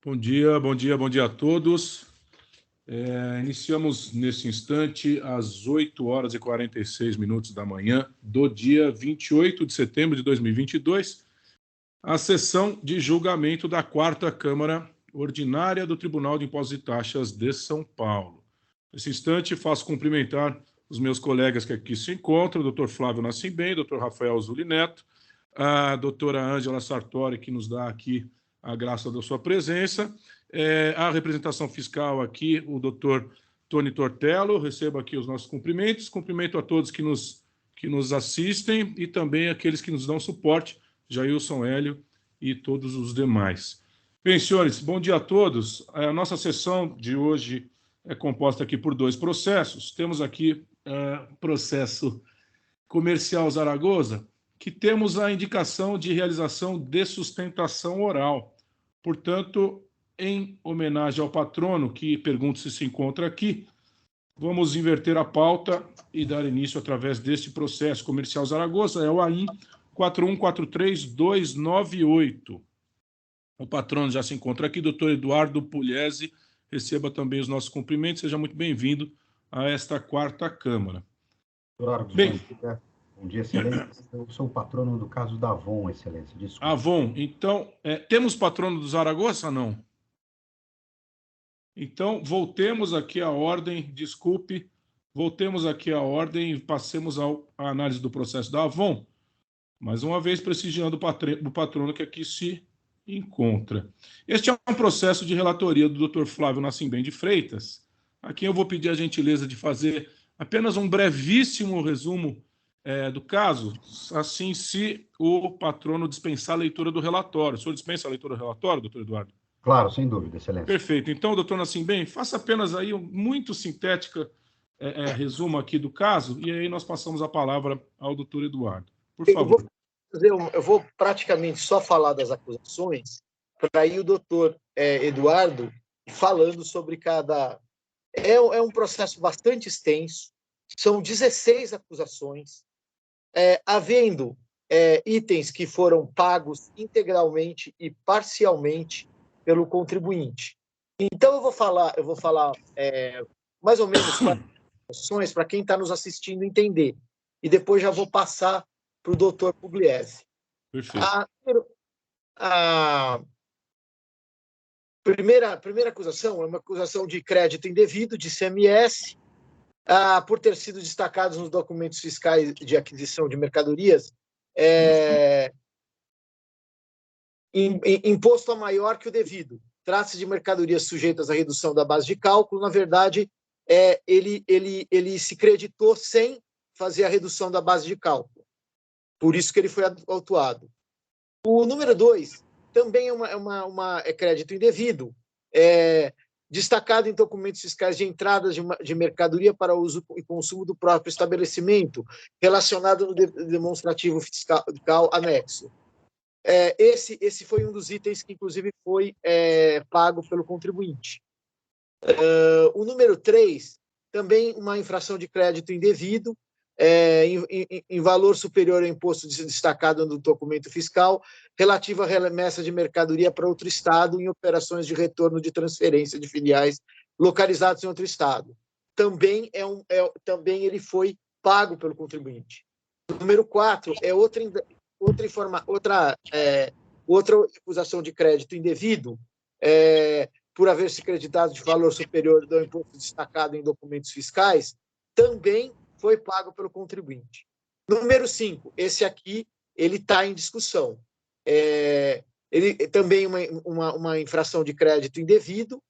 Bom dia a todos. Iniciamos nesse instante às 8 horas e 46 minutos da manhã do dia 28 de setembro de 2022, a sessão de julgamento da 4ª Câmara Ordinária do Tribunal de Impostos e Taxas de São Paulo. Nesse instante, faço cumprimentar os meus colegas que aqui se encontram, o Dr. Flávio Nascimento, o Dr. Rafael Zuli Neto, a doutora Ângela Sartori, que nos dá aqui a graça da sua presença, a representação fiscal aqui, o doutor Tony Tortello, recebo aqui os nossos cumprimentos, cumprimento a todos que nos assistem e também aqueles que nos dão suporte, Jailson, Hélio e todos os demais. Bem, senhores, bom dia a todos. A nossa sessão de hoje é composta aqui por 2 processos. Temos aqui processo comercial Zaragoza, que temos a indicação de realização de sustentação oral. Portanto, em homenagem ao patrono, que pergunto se encontra aqui, vamos inverter a pauta e dar início através deste processo comercial Zaragoza, é o AIM 4143298. O patrono já se encontra aqui, doutor Eduardo Pugliese, receba também os nossos cumprimentos, seja muito bem-vindo a esta 4ª Câmara. Doutor Argos, bom dia, excelência. Eu sou o patrono do caso da Avon, excelência. Desculpa. Avon, então, temos patrono do Zaragoza, não? Então, voltemos aqui à ordem, desculpe, voltemos aqui à ordem e passemos à análise do processo da Avon, mais uma vez prestigiando o patrono que aqui se encontra. Este é um processo de relatoria do Dr. Flávio Nascimento de Freitas, a quem eu vou pedir a gentileza de fazer apenas um brevíssimo resumo do caso, assim, se o patrono dispensar a leitura do relatório. O senhor dispensa a leitura do relatório, doutor Eduardo? Claro, sem dúvida, excelência. Perfeito. Então, doutor Nascimento, faça apenas aí muito sintética resumo aqui do caso, e aí nós passamos a palavra ao doutor Eduardo. Por favor. Eu vou praticamente só falar das acusações, para aí o doutor Eduardo falando sobre cada... É um processo bastante extenso, são 16 acusações, havendo itens que foram pagos integralmente e parcialmente pelo contribuinte. Então, eu vou falar mais ou menos quais para quem está nos assistindo entender, e depois já vou passar para o doutor Pugliese. Perfeito. A primeira acusação é uma acusação de crédito indevido, de ICMS, por ter sido destacados nos documentos fiscais de aquisição de mercadorias, imposto a maior que o devido. Trata-se de mercadorias sujeitas à redução da base de cálculo. Na verdade, ele se creditou sem fazer a redução da base de cálculo. Por isso que ele foi autuado. O número 2 também é crédito indevido, destacado em documentos fiscais de entradas de mercadoria para uso e consumo do próprio estabelecimento, relacionado no demonstrativo fiscal anexo. Esse foi um dos itens que, inclusive, foi pago pelo contribuinte. O número 3, também uma infração de crédito indevido, em valor superior ao imposto destacado no documento fiscal, relativo à remessa de mercadoria para outro estado em operações de retorno de transferência de filiais localizados em outro estado. Também ele foi pago pelo contribuinte. O número 4 é outra acusação de crédito indevido, por haver se creditado de valor superior ao imposto destacado em documentos fiscais, também foi pago pelo contribuinte. Número 5, esse aqui ele está em discussão. Ele também uma infração de crédito indevido,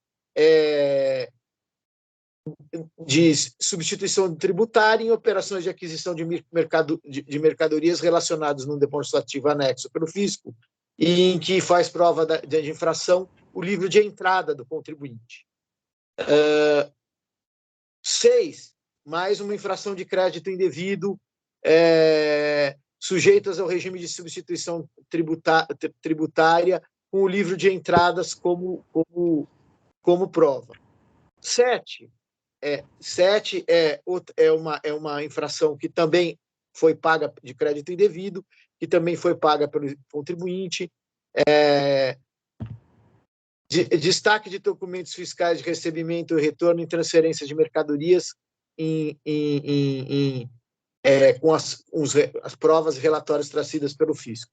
de substituição tributária em operações de aquisição de mercadorias relacionadas num demonstrativo anexo pelo fisco, e em que faz prova de infração o livro de entrada do contribuinte. 6, mais uma infração de crédito indevido, sujeitas ao regime de substituição tributária, com o livro de entradas como prova. 7 é uma infração que também foi paga de crédito indevido, que também foi paga pelo contribuinte, Destaque de documentos fiscais de recebimento e retorno em transferência de mercadorias com as provas e relatórios trazidas pelo fisco.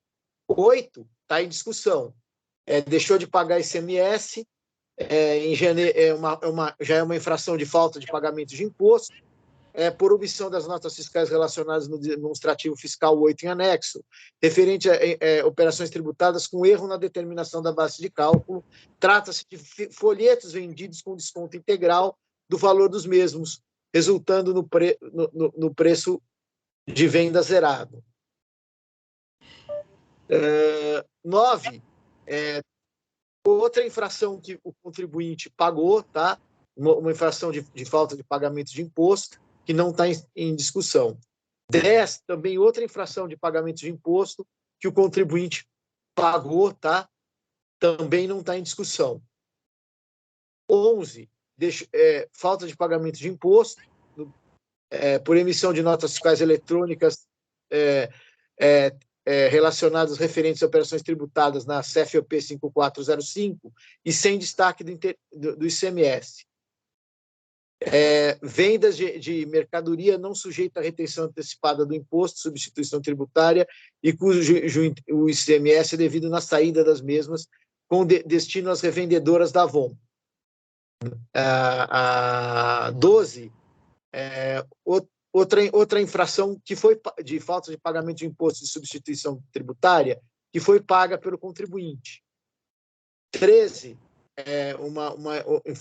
8 está em discussão. Deixou de pagar ICMS, em janeiro, já é uma infração de falta de pagamento de imposto, por omissão das notas fiscais relacionadas no demonstrativo fiscal 8 em anexo, referente a operações tributadas com erro na determinação da base de cálculo. Trata-se de folhetos vendidos com desconto integral do valor dos mesmos, resultando no preço de venda zerado. 9, outra infração que o contribuinte pagou, tá? Uma infração de falta de pagamento de imposto, que não está em discussão. 10, também outra infração de pagamento de imposto, que o contribuinte pagou, tá? Também não está em discussão. 11, falta de pagamento de imposto, por emissão de notas fiscais eletrônicas relacionadas referentes a operações tributadas na CFOP 5405 e sem destaque do ICMS. Vendas de mercadoria não sujeita à retenção antecipada do imposto, substituição tributária e cujo o ICMS é devido na saída das mesmas, com destino às revendedoras da Avon. 12, outra infração que foi de falta de pagamento de imposto de substituição tributária, que foi paga pelo contribuinte. 13, uma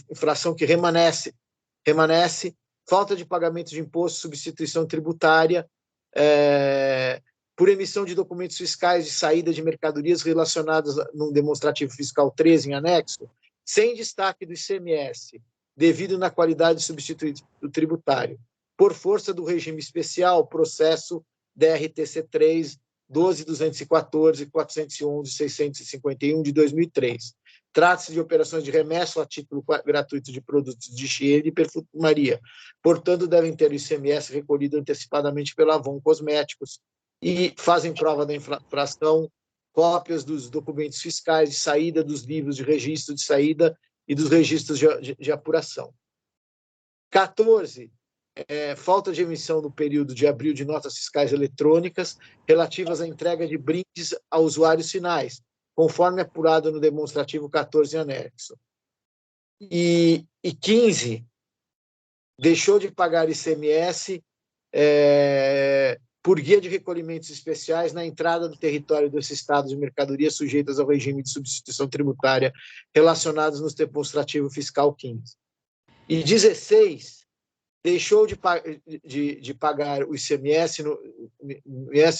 infração que permanece, falta de pagamento de imposto, substituição tributária, por emissão de documentos fiscais de saída de mercadorias relacionadas num demonstrativo fiscal 13 em anexo, sem destaque do ICMS, devido na qualidade de substituto tributário, por força do regime especial, processo DRTC 3, 12.214, 411, 651 de 2003. Trata-se de operações de remessa a título gratuito de produtos de higiene e perfumaria. Portanto, devem ter o ICMS recolhido antecipadamente pela Avon Cosméticos e fazem prova da infração cópias dos documentos fiscais de saída, dos livros de registro de saída e dos registros de apuração. 14, falta de emissão no período de abril de notas fiscais eletrônicas relativas à entrega de brindes a usuários finais, conforme apurado no demonstrativo 14 em anexo. E 15, deixou de pagar ICMS por guia de recolhimentos especiais na entrada do território desse estado de mercadorias sujeitas ao regime de substituição tributária relacionados no demonstrativo fiscal 15. E 16, deixou de pagar o ICMS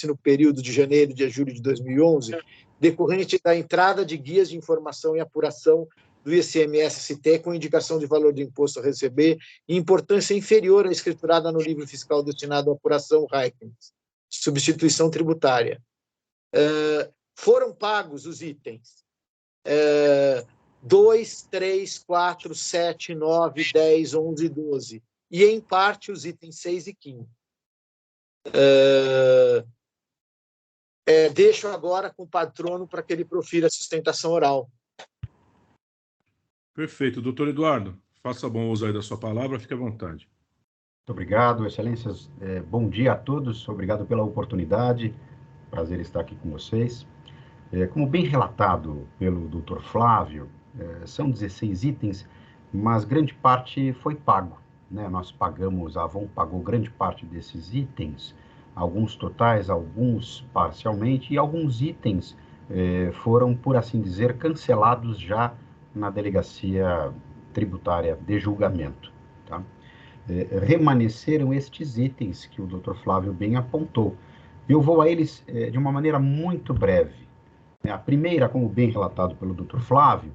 no período de janeiro a julho de 2011, decorrente da entrada de guias de informação e apuração do ICMS-ST com indicação de valor de imposto a receber e importância inferior à escriturada no livro fiscal destinado à apuração Reikens, substituição tributária. Foram pagos os itens 2, 3, 4, 7, 9, 10, 11 e 12, e, em parte, os itens 6 e 15. Deixo agora com o patrono para que ele profira a sustentação oral. Perfeito. Doutor Eduardo, faça bom uso aí da sua palavra, fique à vontade. Muito obrigado, excelências. Bom dia a todos, obrigado pela oportunidade, prazer estar aqui com vocês. Como bem relatado pelo doutor Flávio, são 16 itens, mas grande parte foi pago, né? Nós pagamos, a Avon pagou grande parte desses itens, alguns totais, alguns parcialmente, e alguns itens foram, por assim dizer, cancelados já na delegacia tributária de julgamento, tá? Remanesceram estes itens que o Dr. Flávio bem apontou. Eu vou a eles de uma maneira muito breve. A primeira, como bem relatado pelo Dr. Flávio,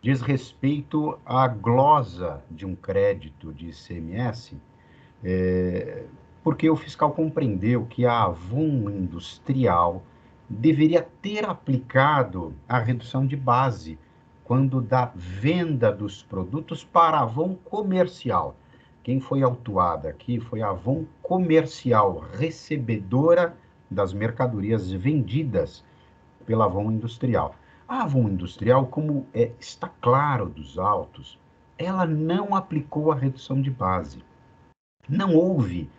diz respeito à glosa de um crédito de ICMS, porque o fiscal compreendeu que a Avon Industrial deveria ter aplicado a redução de base quando da venda dos produtos para a Avon Comercial. Quem foi autuada aqui foi a Avon Comercial, recebedora das mercadorias vendidas pela Avon Industrial. A Avon Industrial, como está claro dos autos, ela não aplicou a redução de base. Não houve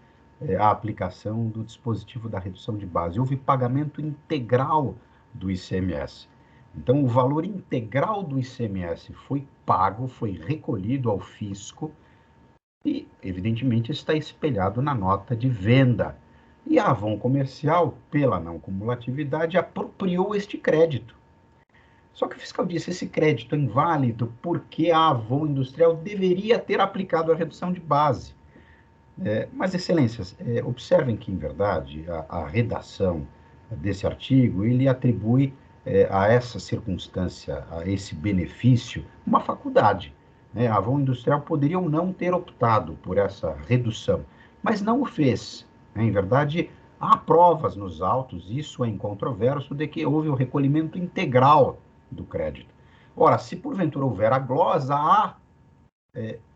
a aplicação do dispositivo da redução de base, houve pagamento integral do ICMS. Então, o valor integral do ICMS foi pago, foi recolhido ao fisco e, evidentemente, está espelhado na nota de venda. E a Avon Comercial, pela não cumulatividade, apropriou este crédito. Só que o fiscal disse, esse crédito é inválido porque a Avon Industrial deveria ter aplicado a redução de base. Mas, excelências, observem que, em verdade, a redação desse artigo, ele atribui a essa circunstância, a esse benefício, uma faculdade. Né? A Avon Industrial poderia ou não ter optado por essa redução, mas não o fez. Né? Em verdade, há provas nos autos, isso é incontroverso, de que houve o recolhimento integral do crédito. Ora, se porventura houver a glosa, há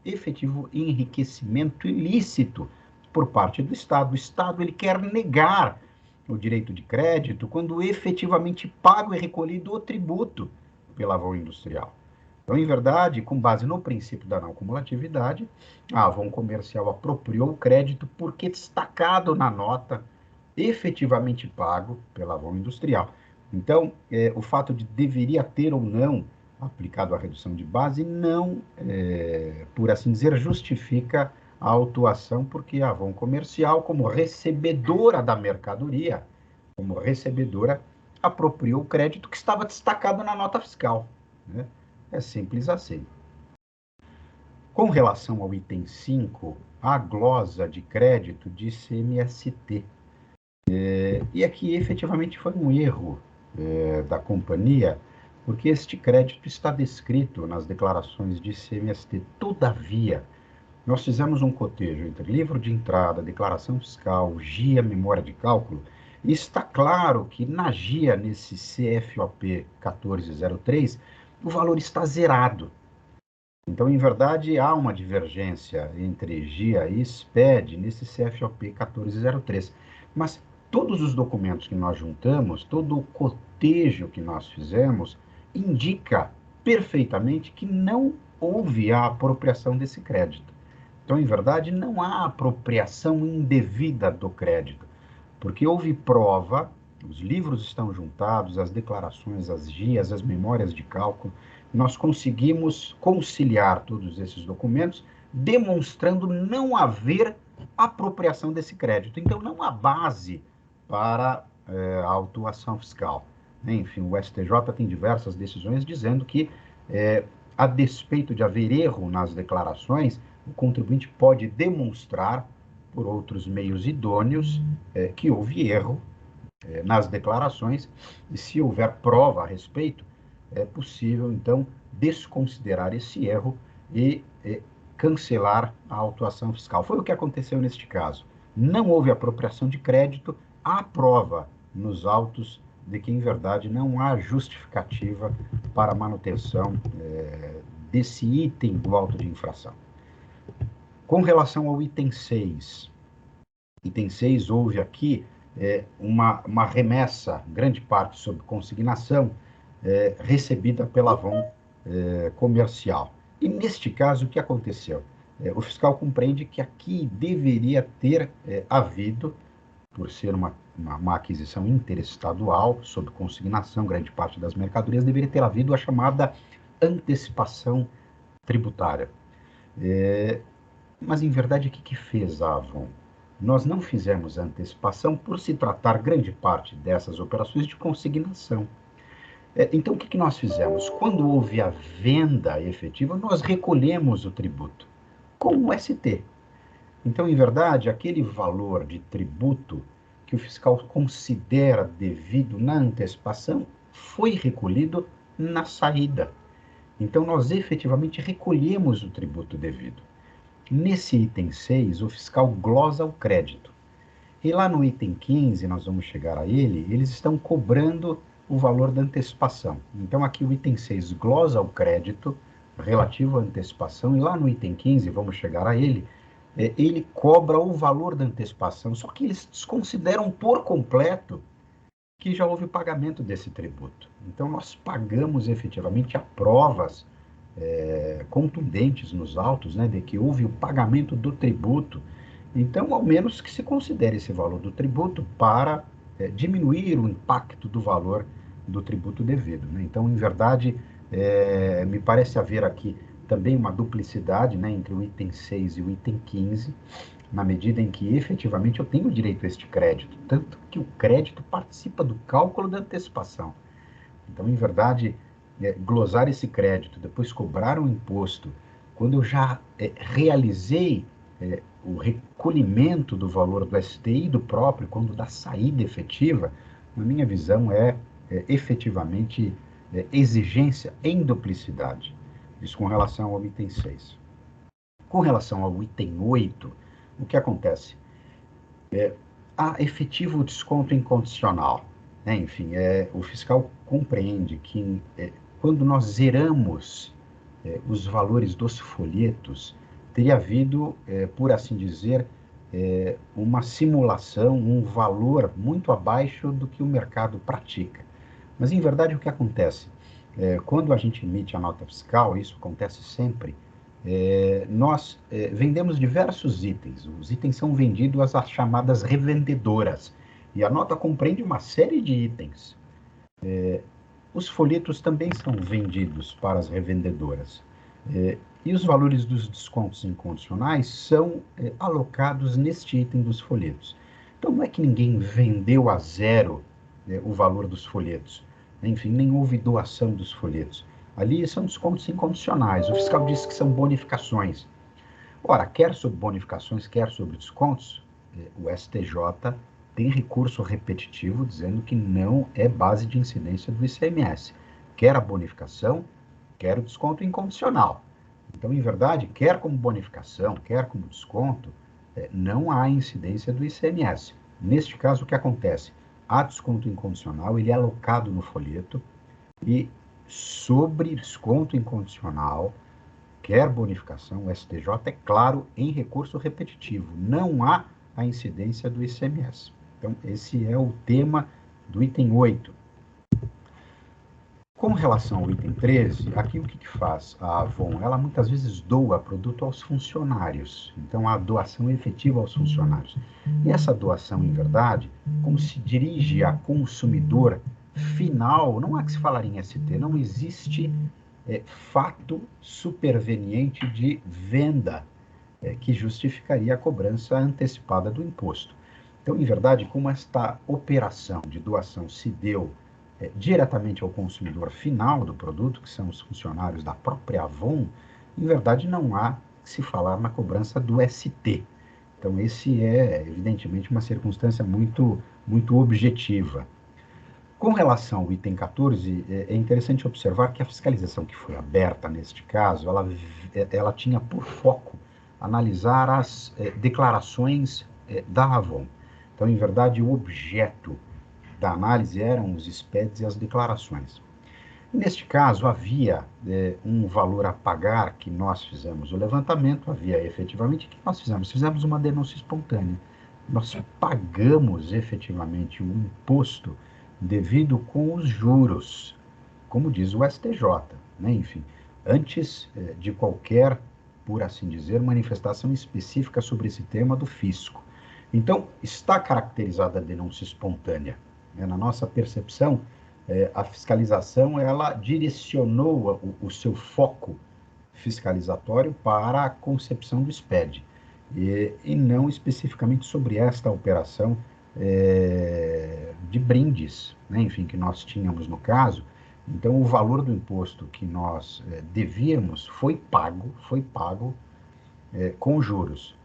efetivo enriquecimento ilícito por parte do Estado. O Estado ele quer negar o direito de crédito quando efetivamente pago e recolhido o tributo pela Avon Industrial. Então, em verdade, com base no princípio da não cumulatividade, a Avon Comercial apropriou o crédito porque destacado na nota efetivamente pago pela Avon Industrial. Então, o fato de deveria ter ou não aplicado a redução de base não, por assim dizer, justifica a autuação, porque a Avon Comercial, como recebedora da mercadoria, como recebedora, apropriou o crédito que estava destacado na nota fiscal. Né? É simples assim. Com relação ao item 5, a glosa de crédito de CMST. E aqui efetivamente foi um erro da companhia, porque este crédito está descrito nas declarações de CMST. Todavia, nós fizemos um cotejo entre livro de entrada, declaração fiscal, GIA, memória de cálculo, e está claro que na GIA, nesse CFOP 1403, o valor está zerado. Então, em verdade, há uma divergência entre GIA e SPED nesse CFOP 1403. Mas todos os documentos que nós juntamos, todo o cotejo que nós fizemos, indica perfeitamente que não houve a apropriação desse crédito. Então, em verdade, não há apropriação indevida do crédito, porque houve prova, os livros estão juntados, as declarações, as GIAs, as memórias de cálculo, nós conseguimos conciliar todos esses documentos, demonstrando não haver apropriação desse crédito. Então, não há base para a autuação fiscal. Enfim, o STJ tem diversas decisões dizendo que, a despeito de haver erro nas declarações, o contribuinte pode demonstrar, por outros meios idôneos, que houve erro nas declarações, e se houver prova a respeito, é possível, então, desconsiderar esse erro e cancelar a autuação fiscal. Foi o que aconteceu neste caso. Não houve apropriação de crédito, há prova nos autos de que, em verdade, não há justificativa para a manutenção desse item do auto de infração. Com relação ao item 6, houve aqui uma remessa, grande parte sob consignação, recebida pela Avon Comercial. E, neste caso, o que aconteceu? O fiscal compreende que aqui deveria ter havido, por ser uma aquisição interestadual, sob consignação, grande parte das mercadorias, deveria ter havido a chamada antecipação tributária. Mas, em verdade, o que fez a Avon? Nós não fizemos antecipação por se tratar grande parte dessas operações de consignação. Então, o que nós fizemos? Quando houve a venda efetiva, nós recolhemos o tributo com o ST. Então, em verdade, aquele valor de tributo que o fiscal considera devido na antecipação foi recolhido na saída. Então, nós efetivamente recolhemos o tributo devido. Nesse item 6, o fiscal glosa o crédito. E lá no item 15, nós vamos chegar a ele, eles estão cobrando o valor da antecipação. Então, aqui o item 6 glosa o crédito relativo à antecipação, e lá no item 15, vamos chegar a ele, ele cobra o valor da antecipação, só que eles desconsideram por completo que já houve o pagamento desse tributo. Então, nós pagamos efetivamente a provas contundentes nos autos, né, de que houve o pagamento do tributo. Então, ao menos que se considere esse valor do tributo para diminuir o impacto do valor do tributo devido, né? Então, em verdade, me parece haver aqui também uma duplicidade, né, entre o item 6 e o item 15, na medida em que efetivamente eu tenho direito a este crédito, tanto que o crédito participa do cálculo da antecipação. Então, em verdade, glosar esse crédito, depois cobrar um imposto, quando eu já realizei o recolhimento do valor do STI do próprio, quando da saída efetiva, na minha visão efetivamente exigência em duplicidade. Isso com relação ao item 6. Com relação ao item 8, o que acontece? Há efetivo desconto incondicional, né? Enfim, o fiscal compreende que quando nós zeramos os valores dos folhetos, teria havido, por assim dizer, uma simulação, um valor muito abaixo do que o mercado pratica. Mas, em verdade, o que acontece? Quando a gente emite a nota fiscal, isso acontece sempre, nós vendemos diversos itens. Os itens são vendidos às chamadas revendedoras. E a nota compreende uma série de itens. Os folhetos também são vendidos para as revendedoras. E os valores dos descontos incondicionais são alocados neste item dos folhetos. Então, não é que ninguém vendeu a zero o valor dos folhetos. Enfim, nem houve doação dos folhetos. Ali são descontos incondicionais. O fiscal disse que são bonificações. Ora, quer sobre bonificações, quer sobre descontos, o STJ tem recurso repetitivo dizendo que não é base de incidência do ICMS. Quer a bonificação, quer o desconto incondicional. Então, em verdade, quer como bonificação, quer como desconto, não há incidência do ICMS. Neste caso, o que acontece? Há desconto incondicional, ele é alocado no folheto e sobre desconto incondicional, quer bonificação, o STJ é claro em recurso repetitivo. Não há a incidência do ICMS. Então, esse é o tema do item 8. Com relação ao item 13, aqui o que faz a Avon? Ela muitas vezes doa produto aos funcionários. Então, a doação é efetiva aos funcionários. E essa doação, em verdade, como se dirige a consumidor final, não há que se falar em ST, não existe fato superveniente de venda que justificaria a cobrança antecipada do imposto. Então, em verdade, como esta operação de doação se deu diretamente ao consumidor final do produto, que são os funcionários da própria Avon, em verdade não há que se falar na cobrança do ST. Então, esse é, evidentemente, uma circunstância muito, muito objetiva. Com relação ao item 14, é interessante observar que a fiscalização que foi aberta neste caso, ela tinha por foco analisar as declarações da Avon. Então, em verdade, o objeto da análise eram os SPEDs e as declarações. Neste caso, havia um valor a pagar que nós fizemos o levantamento, havia efetivamente, o que nós fizemos? Fizemos uma denúncia espontânea. Nós pagamos efetivamente o imposto devido com os juros, como diz o STJ, né? Enfim, antes de qualquer, por assim dizer, manifestação específica sobre esse tema do fisco. Então, está caracterizada a denúncia espontânea. Na nossa percepção, a fiscalização ela direcionou o seu foco fiscalizatório para a concepção do SPED, e não especificamente sobre esta operação de brindes, né, enfim, que nós tínhamos no caso. Então, o valor do imposto que nós devíamos foi pago com juros.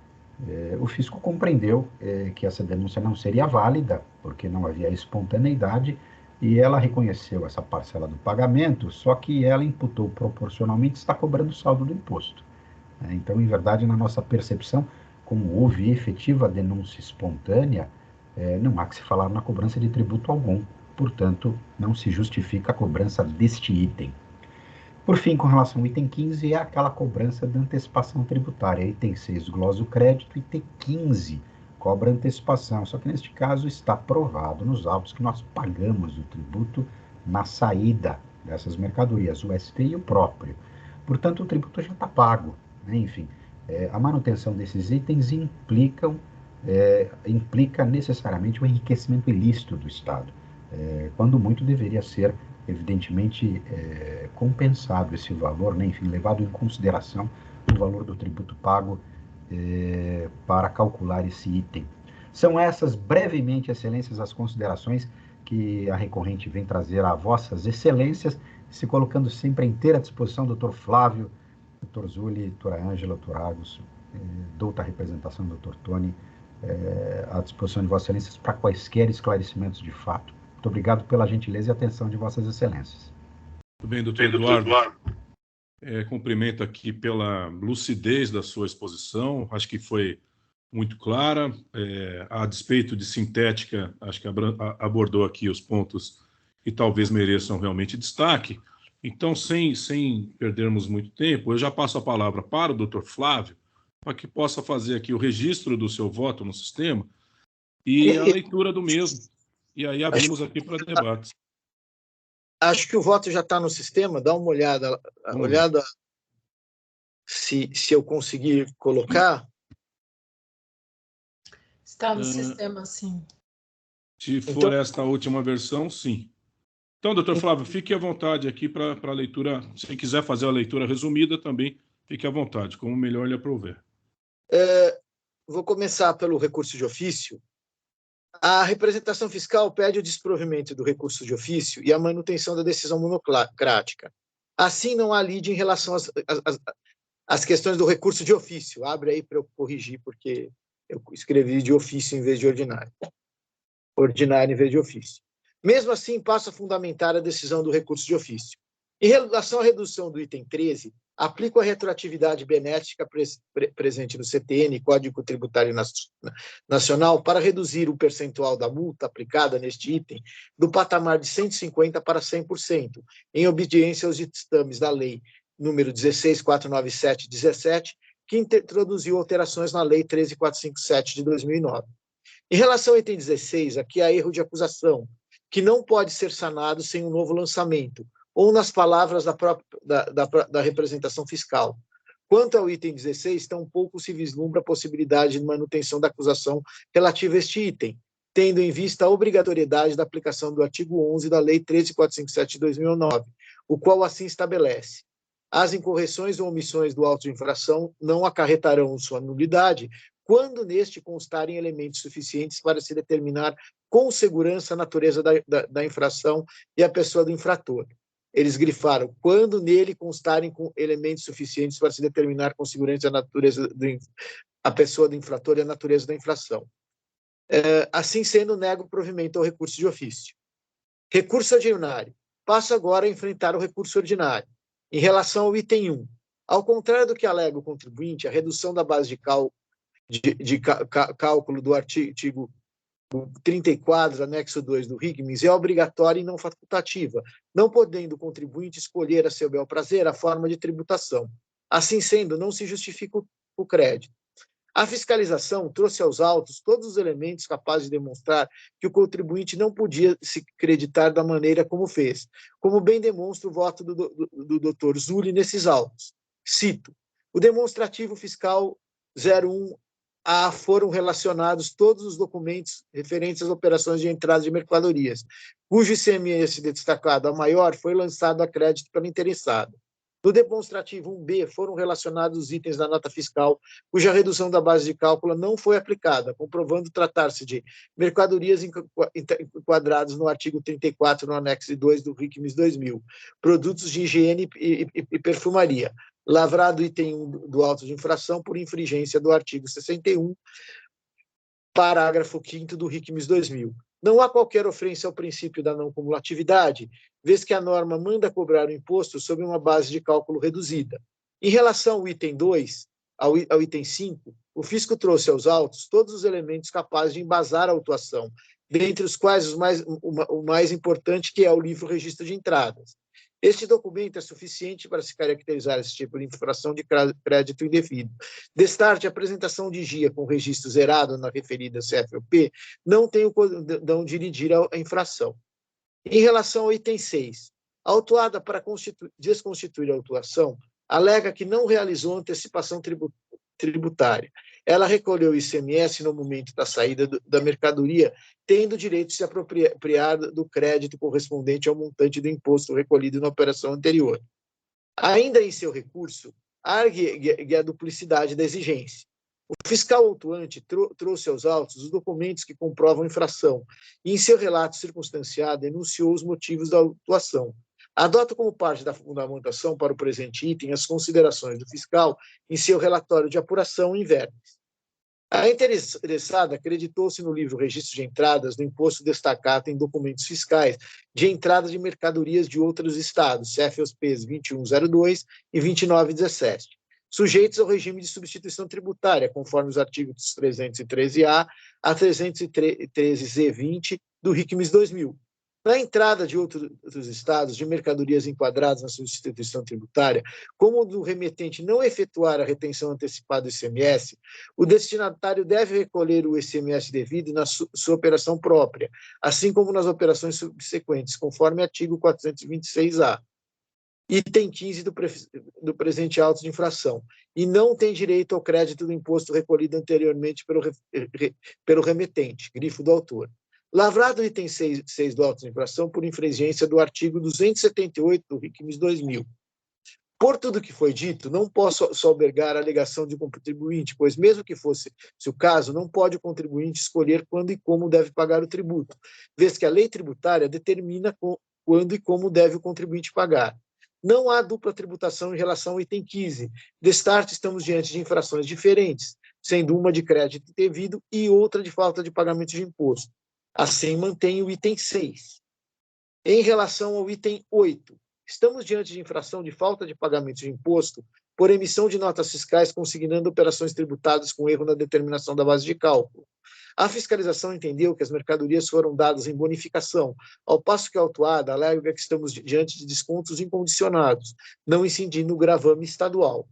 O fisco compreendeu que essa denúncia não seria válida, porque não havia espontaneidade, e ela reconheceu essa parcela do pagamento, só que ela imputou proporcionalmente, está cobrando o saldo do imposto. Então, em verdade, na nossa percepção, como houve efetiva denúncia espontânea, não há que se falar na cobrança de tributo algum, portanto, não se justifica a cobrança deste item. Por fim, com relação ao item 15, é aquela cobrança de antecipação tributária. Item 6, glosa o crédito. Item 15, cobra antecipação. Só que neste caso está provado nos autos que nós pagamos o tributo na saída dessas mercadorias, o ST e o próprio. Portanto, o tributo já está pago, né? Enfim, a manutenção desses itens implica necessariamente o enriquecimento ilícito do Estado, quando muito deveria ser, evidentemente, compensado esse valor, né? Enfim, levado em consideração o valor do tributo pago para calcular esse item. São essas, brevemente, excelências, as considerações que a recorrente vem trazer a vossas excelências, se colocando sempre à inteira disposição, doutor Flávio, doutor Zuli, doutora Ângela, doutor Agus, douta representação, doutor Tony, à disposição de vossas excelências para quaisquer esclarecimentos de fato. Muito obrigado pela gentileza e atenção de vossas excelências. Muito bem, doutor Eduardo. Cumprimento aqui pela lucidez da sua exposição, acho que foi muito clara, a despeito de sintética, acho que abordou aqui os pontos que talvez mereçam realmente destaque. Então, sem perdermos muito tempo, eu já passo a palavra para o doutor Flávio, para que possa fazer aqui o registro do seu voto no sistema e a leitura do mesmo. E aí abrimos aqui para debates. Acho que o voto já está no sistema, dá uma olhada, se eu conseguir colocar. Está no sistema, sim. Se for esta última versão, sim. Então, doutor Flávio, fique à vontade aqui para a leitura. Se quiser fazer a leitura resumida também, fique à vontade, como melhor lhe aprouver. Vou começar pelo recurso de ofício. A representação fiscal pede o desprovimento do recurso de ofício e a manutenção da decisão monocrática. Assim, não há lide em relação às questões do recurso de ofício. Abre aí para eu corrigir, porque eu escrevi de ofício em vez de ordinário. Ordinário em vez de ofício. Mesmo assim, passo a fundamentar a decisão do recurso de ofício. Em relação à redução do item 13, aplico a retroatividade benéfica presente no CTN, Código Tributário Nacional, para reduzir o percentual da multa aplicada neste item do patamar de 150% para 100%, em obediência aos ditames da Lei número 16.497/17, que introduziu alterações na Lei 13.457 de 2009. Em relação ao item 16, aqui há erro de acusação, que não pode ser sanado sem um novo lançamento, ou nas palavras da representação fiscal. Quanto ao item 16, tampouco se vislumbra a possibilidade de manutenção da acusação relativa a este item, tendo em vista a obrigatoriedade da aplicação do artigo 11 da Lei 13.457 de 2009, o qual assim estabelece: as incorreções ou omissões do auto de infração não acarretarão sua nulidade quando neste constarem elementos suficientes para se determinar com segurança a natureza da infração e a pessoa do infrator. Eles grifaram: quando nele constarem com elementos suficientes para se determinar com segurança a natureza a pessoa do infrator e a natureza da infração. Assim sendo, nego o provimento ao recurso de ofício. Recurso ordinário. Passo agora a enfrentar o recurso ordinário. Em relação ao item 1, ao contrário do que alega o contribuinte, a redução da base de cálculo do artigo 34, anexo 2 do RICMES, é obrigatória e não facultativa, não podendo o contribuinte escolher a seu bel prazer a forma de tributação. Assim sendo, não se justifica o crédito. A fiscalização trouxe aos autos todos os elementos capazes de demonstrar que o contribuinte não podia se creditar da maneira como fez, como bem demonstra o voto do Dr. Zuli nesses autos. Cito: o demonstrativo fiscal 01A foram relacionados todos os documentos referentes às operações de entrada de mercadorias, cujo ICMS destacado a maior foi lançado a crédito pelo interessado. No demonstrativo 1B foram relacionados os itens da nota fiscal, cuja redução da base de cálculo não foi aplicada, comprovando tratar-se de mercadorias enquadradas no artigo 34, no anexo 2 do RICMES 2000, produtos de higiene e perfumaria, lavrado item 1 do auto de infração por infringência do artigo 61, parágrafo 5º do RICMES 2000. Não há qualquer ofensa ao princípio da não cumulatividade, vez que a norma manda cobrar o imposto sob uma base de cálculo reduzida. Em relação ao item 2, ao item 5, o fisco trouxe aos autos todos os elementos capazes de embasar a autuação, dentre os quais o mais importante, que é o livro registro de entradas. Este documento é suficiente para se caracterizar esse tipo de infração de crédito indevido. Destarte, a apresentação de GIA com registro zerado na referida CFOP não tem o condão de dirigir a infração. Em relação ao item 6, a autuada para desconstituir a autuação alega que não realizou antecipação tributária. Ela recolheu o ICMS no momento da saída da mercadoria, tendo o direito de se apropriar do crédito correspondente ao montante do imposto recolhido na operação anterior. Ainda em seu recurso, argue a duplicidade da exigência. O fiscal autuante trouxe aos autos os documentos que comprovam a infração e, em seu relato circunstanciado, enunciou os motivos da autuação. Adota como parte da fundamentação para o presente item as considerações do fiscal em seu relatório de apuração em vermes. A interessada acreditou-se no livro Registro de Entradas do Imposto Destacado em Documentos Fiscais de Entrada de Mercadorias de Outros Estados, CFOPs 2102 e 2917, sujeitos ao regime de substituição tributária, conforme os artigos 313-A a 313-Z20 do RICMES 2000. Na entrada de outros estados de mercadorias enquadradas na substituição tributária, como o do remetente não efetuar a retenção antecipada do ICMS, o destinatário deve recolher o ICMS devido na sua operação própria, assim como nas operações subsequentes, conforme artigo 426-A. Item 15 do presente auto de infração, e não tem direito ao crédito do imposto recolhido anteriormente pelo remetente, grifo do autor. Lavrado o item 6 do auto de infração por infringência do artigo 278 do RICMES 2000. Por tudo que foi dito, não posso albergar a alegação de contribuinte, pois mesmo que fosse o caso, não pode o contribuinte escolher quando e como deve pagar o tributo, vez que a lei tributária determina quando e como deve o contribuinte pagar. Não há dupla tributação em relação ao item 15. Destarte, estamos diante de infrações diferentes, sendo uma de crédito indevido e outra de falta de pagamento de imposto. Assim, mantém o item 6. Em relação ao item 8, estamos diante de infração de falta de pagamento de imposto por emissão de notas fiscais consignando operações tributadas com erro na determinação da base de cálculo. A fiscalização entendeu que as mercadorias foram dadas em bonificação, ao passo que a autuada alega que estamos diante de descontos incondicionados, não incidindo o gravame estadual.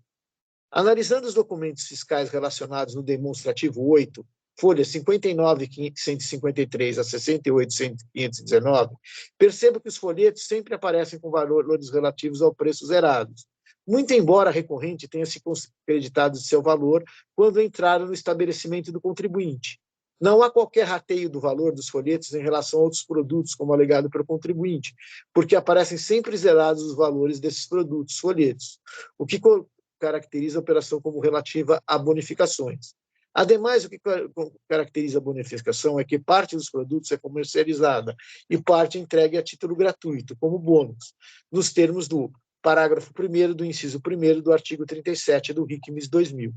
Analisando os documentos fiscais relacionados no demonstrativo 8, folhas 59.153 a 68.519, percebo que os folhetos sempre aparecem com valores relativos ao preço zerados, muito embora a recorrente tenha se acreditado de seu valor quando entraram no estabelecimento do contribuinte. Não há qualquer rateio do valor dos folhetos em relação a outros produtos, como alegado pelo contribuinte, porque aparecem sempre zerados os valores desses produtos, folhetos, o que caracteriza a operação como relativa a bonificações. Ademais, o que caracteriza a bonificação é que parte dos produtos é comercializada e parte entregue a título gratuito, como bônus, nos termos do parágrafo 1º do inciso 1º do artigo 37 do RICMES 2000.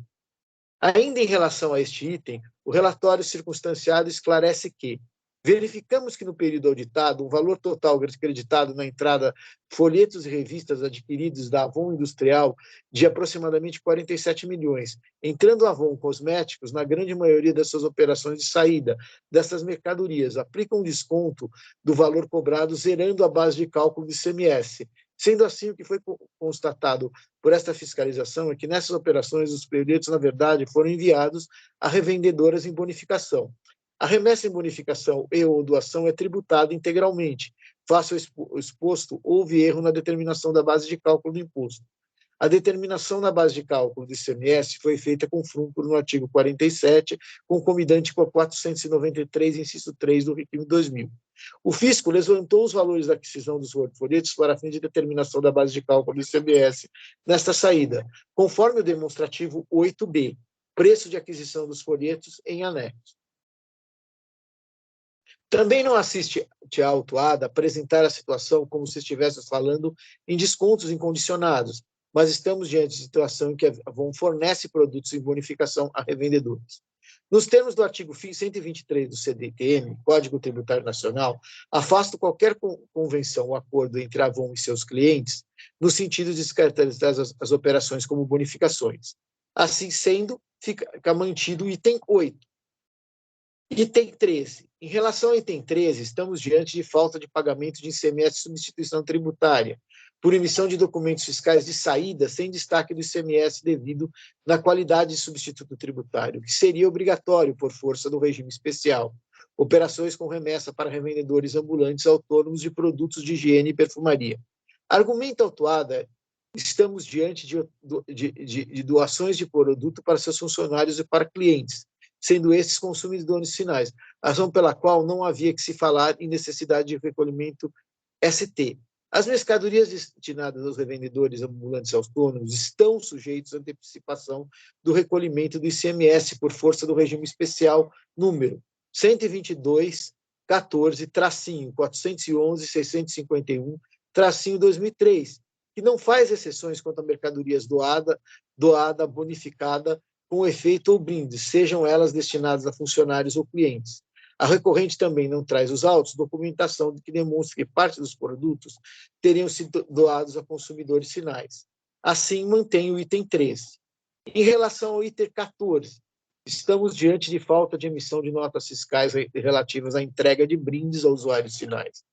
Ainda em relação a este item, o relatório circunstanciado esclarece que verificamos que no período auditado, o valor total acreditado na entrada folhetos e revistas adquiridos da Avon Industrial de aproximadamente 47 milhões, entrando a Avon Cosméticos na grande maioria das suas operações de saída dessas mercadorias, aplica um desconto do valor cobrado, zerando a base de cálculo do ICMS. Sendo assim, o que foi constatado por esta fiscalização é que nessas operações os folhetos, na verdade, foram enviados a revendedoras em bonificação. A remessa em bonificação e ou doação é tributada integralmente. Face ao exposto, houve erro na determinação da base de cálculo do imposto. A determinação na base de cálculo do ICMS foi feita com frúnculo no artigo 47, concomitante com a 493, inciso 3 do RICMES 2000. O fisco levantou os valores da aquisição dos folhetos para fim de determinação da base de cálculo do ICMS nesta saída, conforme o demonstrativo 8B, preço de aquisição dos folhetos em anexo. Também não assiste a autuada apresentar a situação como se estivéssemos falando em descontos incondicionados, mas estamos diante de situação em que a Avon fornece produtos em bonificação a revendedores. Nos termos do artigo 123 do CDTM, Código Tributário Nacional, afasta qualquer convenção ou acordo entre a Avon e seus clientes, no sentido de descaracterizar as operações como bonificações. Assim sendo, fica mantido o item 8. Item 13. Em relação ao item 13, estamos diante de falta de pagamento de ICMS e substituição tributária, por emissão de documentos fiscais de saída sem destaque do ICMS devido na qualidade de substituto tributário, que seria obrigatório por força do regime especial. Operações com remessa para revendedores ambulantes autônomos de produtos de higiene e perfumaria. Argumento autuada, estamos diante de doações de produto para seus funcionários e para clientes, sendo esses consumidores finais, razão pela qual não havia que se falar em necessidade de recolhimento ST. As mercadorias destinadas aos revendedores ambulantes autônomos estão sujeitos à antecipação do recolhimento do ICMS por força do regime especial número 122-14-411-651-2003, que não faz exceções quanto a mercadorias doada, bonificada, com efeito ou brinde, sejam elas destinadas a funcionários ou clientes. A recorrente também não traz os autos documentação que demonstre que parte dos produtos teriam sido doados a consumidores finais. Assim, mantém o item 13. Em relação ao item 14, estamos diante de falta de emissão de notas fiscais relativas à entrega de brindes aos usuários finais.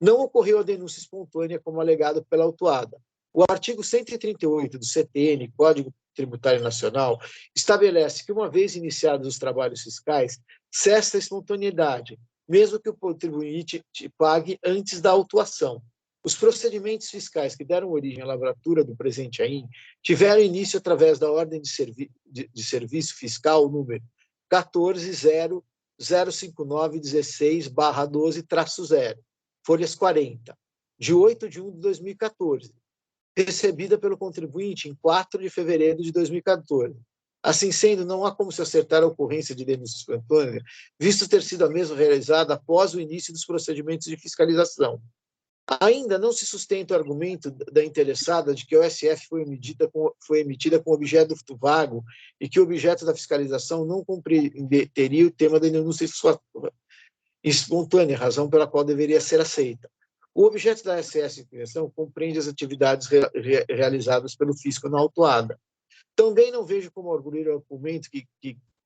Não ocorreu a denúncia espontânea como alegado pela autuada. O artigo 138 do CTN, Código Tributário Nacional, estabelece que, uma vez iniciados os trabalhos fiscais, cessa a espontaneidade, mesmo que o contribuinte pague antes da autuação. Os procedimentos fiscais que deram origem à lavratura do presente AIM tiveram início através da ordem de serviço fiscal número 14.05916/12-0, folhas 40, de 8 de 1 de 2014, recebida pelo contribuinte em 4 de fevereiro de 2014. Assim sendo, não há como se acertar a ocorrência de denúncia espontânea, visto ter sido a mesma realizada após o início dos procedimentos de fiscalização. Ainda não se sustenta o argumento da interessada de que a OSF foi emitida com objeto vago e que o objeto da fiscalização não compreenderia o tema da denúncia espontânea, razão pela qual deveria ser aceita. O objeto da OSF compreende as atividades realizadas pelo fisco na autuada. Também não vejo como arguir o argumento que,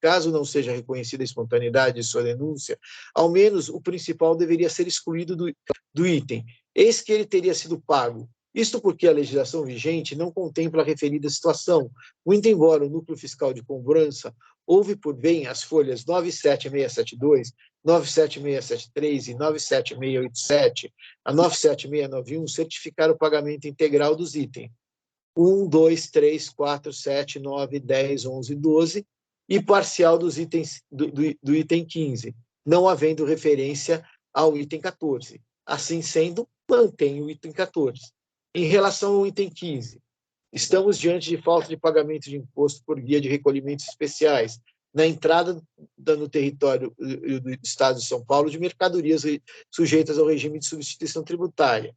caso não seja reconhecida a espontaneidade de sua denúncia, ao menos o principal deveria ser excluído do item, eis que ele teria sido pago. Isto porque a legislação vigente não contempla a referida situação, muito embora o núcleo fiscal de cobrança houve por bem as folhas 97672, 97673 e 97687 a 97691 certificar o pagamento integral dos itens 1, 2, 3, 4, 7, 9, 10, 11, 12 e parcial dos itens do item 15, não havendo referência ao item 14. Assim sendo, mantém o item 14. Em relação ao item 15, estamos diante de falta de pagamento de imposto por guia de recolhimentos especiais na entrada no território do Estado de São Paulo de mercadorias sujeitas ao regime de substituição tributária.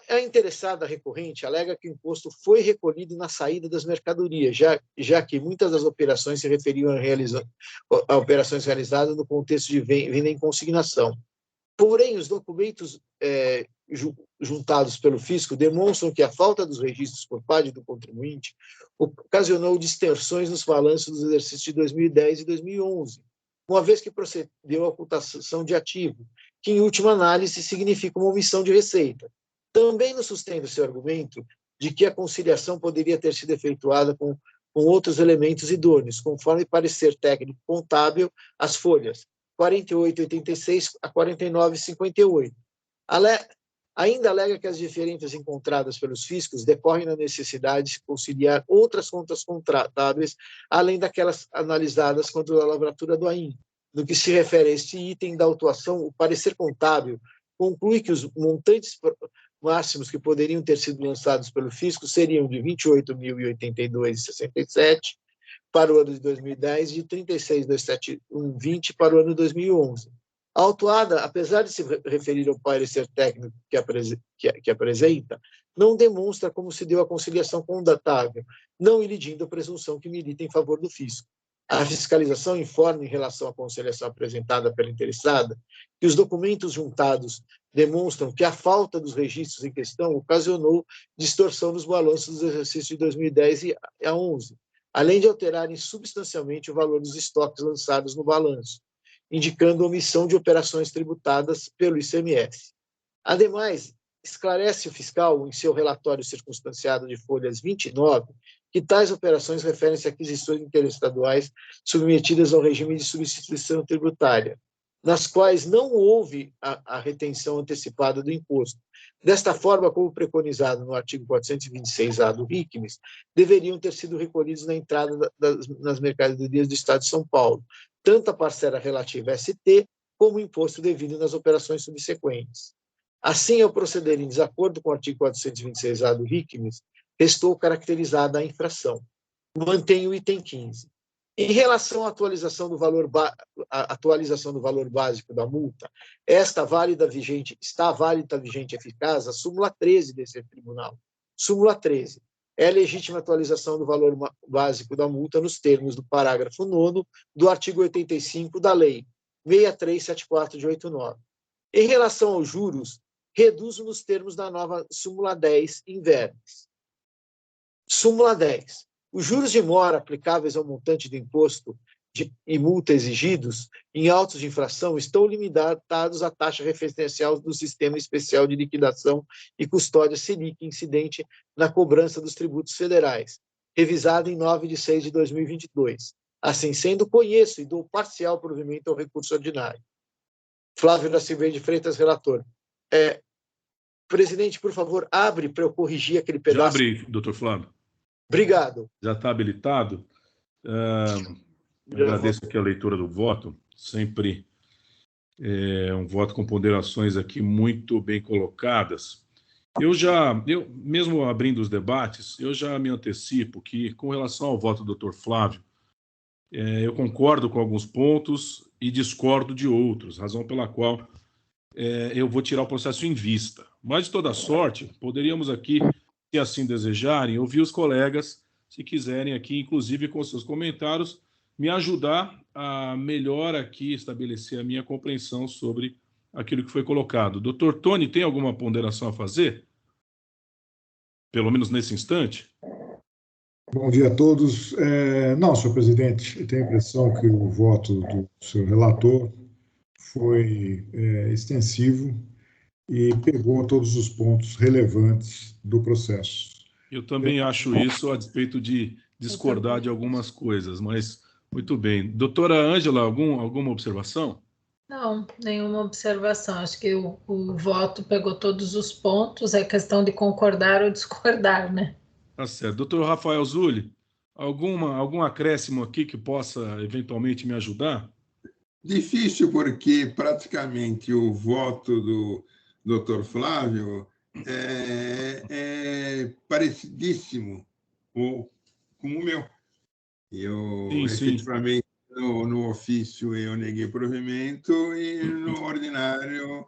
A interessada recorrente alega que o imposto foi recolhido na saída das mercadorias, já que muitas das operações se referiam a operações realizadas no contexto de venda em consignação. Porém, os documentos juntados pelo fisco demonstram que a falta dos registros por parte do contribuinte ocasionou distorções nos balanços dos exercícios de 2010 e 2011, uma vez que procedeu à ocultação de ativo, que, em última análise, significa uma omissão de receita. Também nos sustenta seu argumento de que a conciliação poderia ter sido efetuada com outros elementos idôneos, conforme parecer técnico contábil, as folhas 48,86 a 49,58. Ainda alega que as diferenças encontradas pelos fiscos decorrem da necessidade de conciliar outras contas contábeis, além daquelas analisadas contra a lavratura do AIM. No que se refere a este item da autuação, o parecer contábil conclui que os montantes máximos que poderiam ter sido lançados pelo fisco seriam de R$ 28.082,67 para o ano de 2010 e de R$ 36.271,20 para o ano de 2011. A autuada, apesar de se referir ao parecer técnico que apresenta, não demonstra como se deu a conciliação condatável, não elidindo a presunção que milita em favor do fisco. A fiscalização informa, em relação à conciliação apresentada pela interessada, que os documentos juntados demonstram que a falta dos registros em questão ocasionou distorção nos balanços dos exercícios de 2010 e 2011, além de alterarem substancialmente o valor dos estoques lançados no balanço, indicando omissão de operações tributadas pelo ICMS. Ademais, esclarece o fiscal, em seu relatório circunstanciado de folhas 29, que tais operações referem-se a aquisições interestaduais submetidas ao regime de substituição tributária, nas quais não houve a retenção antecipada do imposto. Desta forma, como preconizado no artigo 426-A do RICMES, deveriam ter sido recolhidos na entrada nas mercadorias do Estado de São Paulo, tanto a parcela relativa a ST, como o imposto devido nas operações subsequentes. Assim, ao proceder em desacordo com o artigo 426-A do RICMES, restou caracterizada a infração. Mantém o item 15. Em relação à atualização do valor básico da multa, está válida, vigente, eficaz a súmula 13 desse tribunal. Súmula 13. É legítima atualização do valor básico da multa nos termos do parágrafo 9º do artigo 85 da Lei 6374 de 89. Em relação aos juros, reduzo nos termos da nova súmula 10 em verbes. Súmula 10. Os juros de mora aplicáveis ao montante do imposto e multa exigidos em autos de infração estão limitados à taxa referencial do Sistema Especial de Liquidação e Custódia Selic, incidente na cobrança dos tributos federais, revisada em 9/6/2022. Assim sendo, conheço e dou parcial provimento ao recurso ordinário. Flávio da Silveira de Freitas, relator. Presidente, por favor, abre para eu corrigir aquele pedaço. Já abri, doutor Flávio. Obrigado. Já está habilitado. Agradeço aqui a leitura do voto. Sempre um voto com ponderações aqui muito bem colocadas. Eu mesmo abrindo os debates, eu já me antecipo que, com relação ao voto do doutor Flávio, eu concordo com alguns pontos e discordo de outros, razão pela qual eu vou tirar o processo em vista. Mas, de toda sorte, poderíamos aqui, se assim desejarem, ouvir os colegas, se quiserem aqui, inclusive com seus comentários, me ajudar a melhor aqui estabelecer a minha compreensão sobre aquilo que foi colocado. Doutor Tony, tem alguma ponderação a fazer? Pelo menos nesse instante? Bom dia a todos. Não, senhor presidente, eu tenho a impressão que o voto do senhor relator foi extensivo e pegou todos os pontos relevantes do processo. Eu também acho isso, a despeito de discordar de algumas coisas, mas muito bem. Doutora Ângela, alguma observação? Não, nenhuma observação. Acho que o voto pegou todos os pontos, é questão de concordar ou discordar, né? Tá certo. Doutor Rafael Zulli, algum acréscimo aqui que possa eventualmente me ajudar? Difícil, porque praticamente o voto do doutor Flávio é parecidíssimo com o meu. Eu, efetivamente, no ofício eu neguei provimento e no ordinário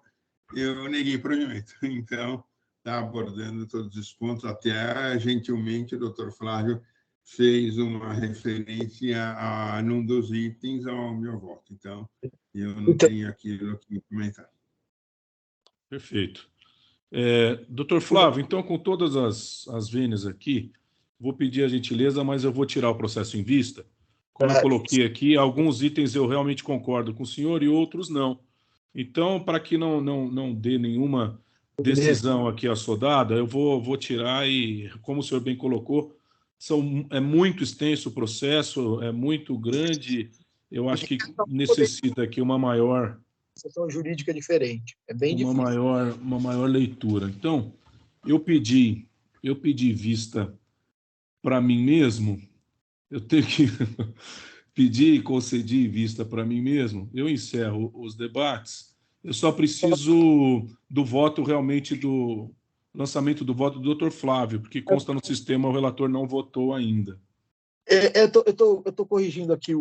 eu neguei provimento. Então, está abordando todos os pontos, até gentilmente o doutor Flávio fez uma referência num dos itens ao meu voto. Então, eu não tenho aquilo que comentar. Perfeito. Doutor Flávio, então, com todas as vênias aqui, vou pedir a gentileza, mas eu vou tirar o processo em vista. Como eu coloquei aqui, alguns itens eu realmente concordo com o senhor e outros não. Então, para que não dê nenhuma decisão aqui assodada, eu vou tirar e, como o senhor bem colocou, é muito extenso o processo, é muito grande, eu acho que necessita aqui uma maior... Situação jurídica diferente, é bem difícil. Uma maior leitura. Então, eu pedi vista para mim mesmo, eu tenho que pedir e conceder vista para mim mesmo, eu encerro os debates, eu só preciso do voto realmente do lançamento do voto do doutor Flávio, porque consta no sistema, o relator não votou ainda. Eu estou corrigindo aqui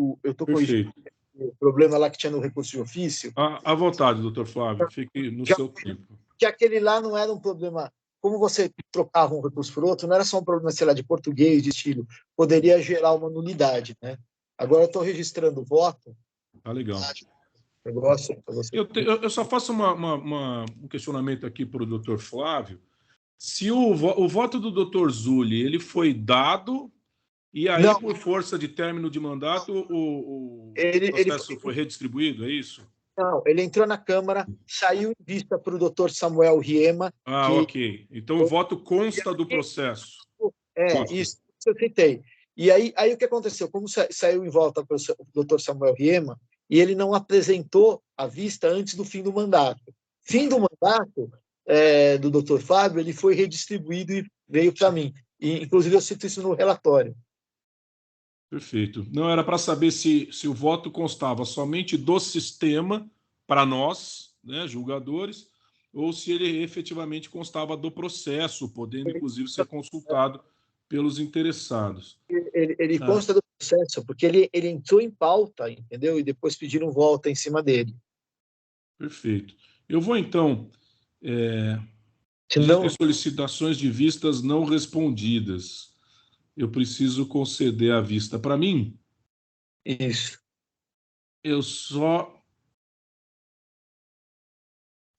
Perfeito. O problema lá que tinha no recurso de ofício. À vontade, doutor Flávio, fique no seu tempo. Que aquele lá não era um problema, como você trocava um recurso por outro, não era só um problema, sei lá, de português, de estilo, poderia gerar uma nulidade, né? Agora eu estou registrando o voto. Tá legal. Eu só faço um questionamento aqui para o doutor Flávio. Se o voto do doutor Zulli, ele foi dado... E aí, por força de término de mandato, o processo foi redistribuído, é isso? Não, ele entrou na Câmara, saiu em vista para o doutor Samuel Riema. Ok. Então o voto consta do processo. Isso que eu citei. E aí o que aconteceu? Como saiu em volta para o doutor Samuel Riema, e ele não apresentou a vista antes do fim do mandato. Fim do mandato do doutor Fábio, ele foi redistribuído e veio para mim. E, inclusive, eu cito isso no relatório. Perfeito. Não, era para saber se o voto constava somente do sistema, para nós, né, julgadores, ou se ele efetivamente constava do processo, podendo, inclusive, ser consultado pelos interessados. Ele consta do processo, porque ele entrou em pauta, entendeu? E depois pediram volta em cima dele. Perfeito. Eu vou, então, existem solicitações de vistas não respondidas. Eu preciso conceder a vista para mim? Isso. Eu só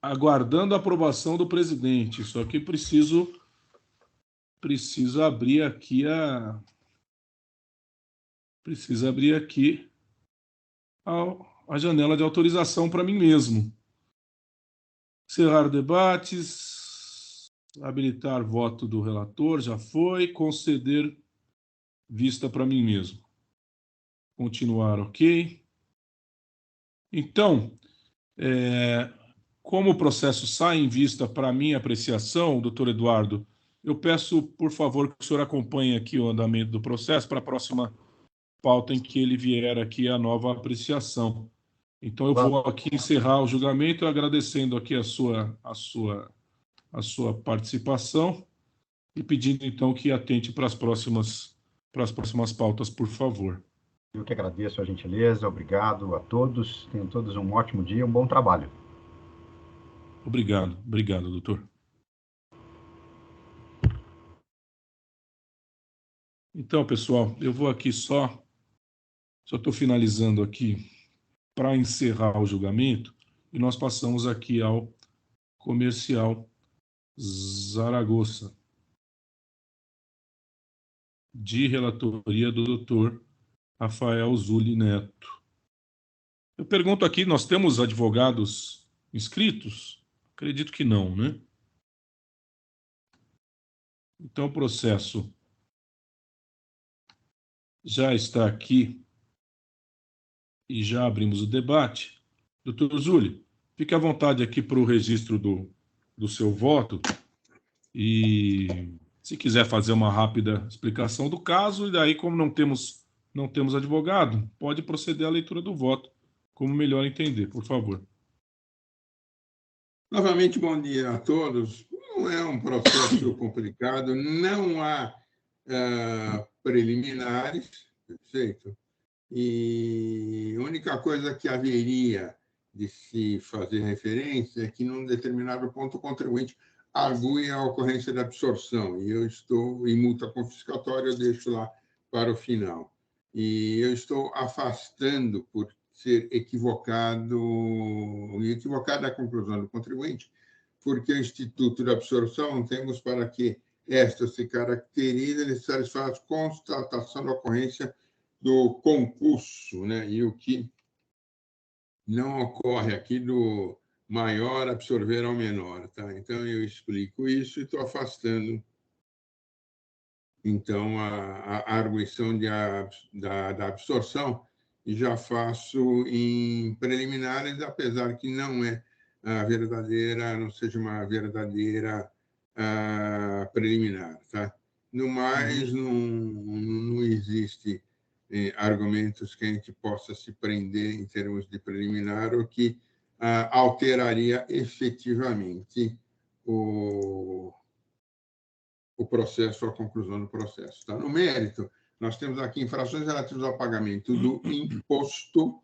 aguardando a aprovação do presidente, só que preciso abrir aqui a janela de autorização para mim mesmo. Encerrar debates, habilitar voto do relator, já foi, conceder vista para mim mesmo. Continuar, ok. Então, como o processo sai em vista para minha apreciação, doutor Eduardo, eu peço, por favor, que o senhor acompanhe aqui o andamento do processo para a próxima pauta em que ele vier aqui a nova apreciação. Então, eu vou aqui encerrar o julgamento, agradecendo aqui a sua participação e pedindo, então, que atente para as próximas pautas, por favor. Eu que agradeço a gentileza, obrigado a todos, tenham todos um ótimo dia, um bom trabalho. Obrigado, doutor. Então, pessoal, eu vou aqui só estou finalizando aqui para encerrar o julgamento e nós passamos aqui ao comercial Zaragoza, de relatoria do doutor Rafael Zuli Neto. Eu pergunto aqui, nós temos advogados inscritos? Acredito que não, né? Então, o processo já está aqui e já abrimos o debate. Doutor Zuli, fique à vontade aqui para o registro do seu voto e, se quiser fazer uma rápida explicação do caso, e daí, como não temos advogado, pode proceder à leitura do voto, como melhor entender, por favor. Novamente, bom dia a todos. Não é um processo complicado, não há preliminares, perfeito? E a única coisa que haveria de se fazer referência é que, num determinado ponto, o contribuinte argue a ocorrência da absorção, e eu estou em multa confiscatória, eu deixo lá para o final. E eu estou afastando, por ser equivocada a conclusão do contribuinte, porque o Instituto de Absorção temos para que esta se caracterize, ele satisfaz constatação da ocorrência do concurso, né? E o que não ocorre aqui do maior absorver ao menor, tá? Então, eu explico isso e estou afastando, então, a arguição da absorção, e já faço em preliminares, apesar que não é a verdadeira, não seja uma verdadeira preliminar, tá? No mais, não existe argumentos que a gente possa se prender em termos de preliminar, o que alteraria efetivamente o processo, a conclusão do processo. Tá? No mérito, nós temos aqui infrações relativas ao pagamento do imposto,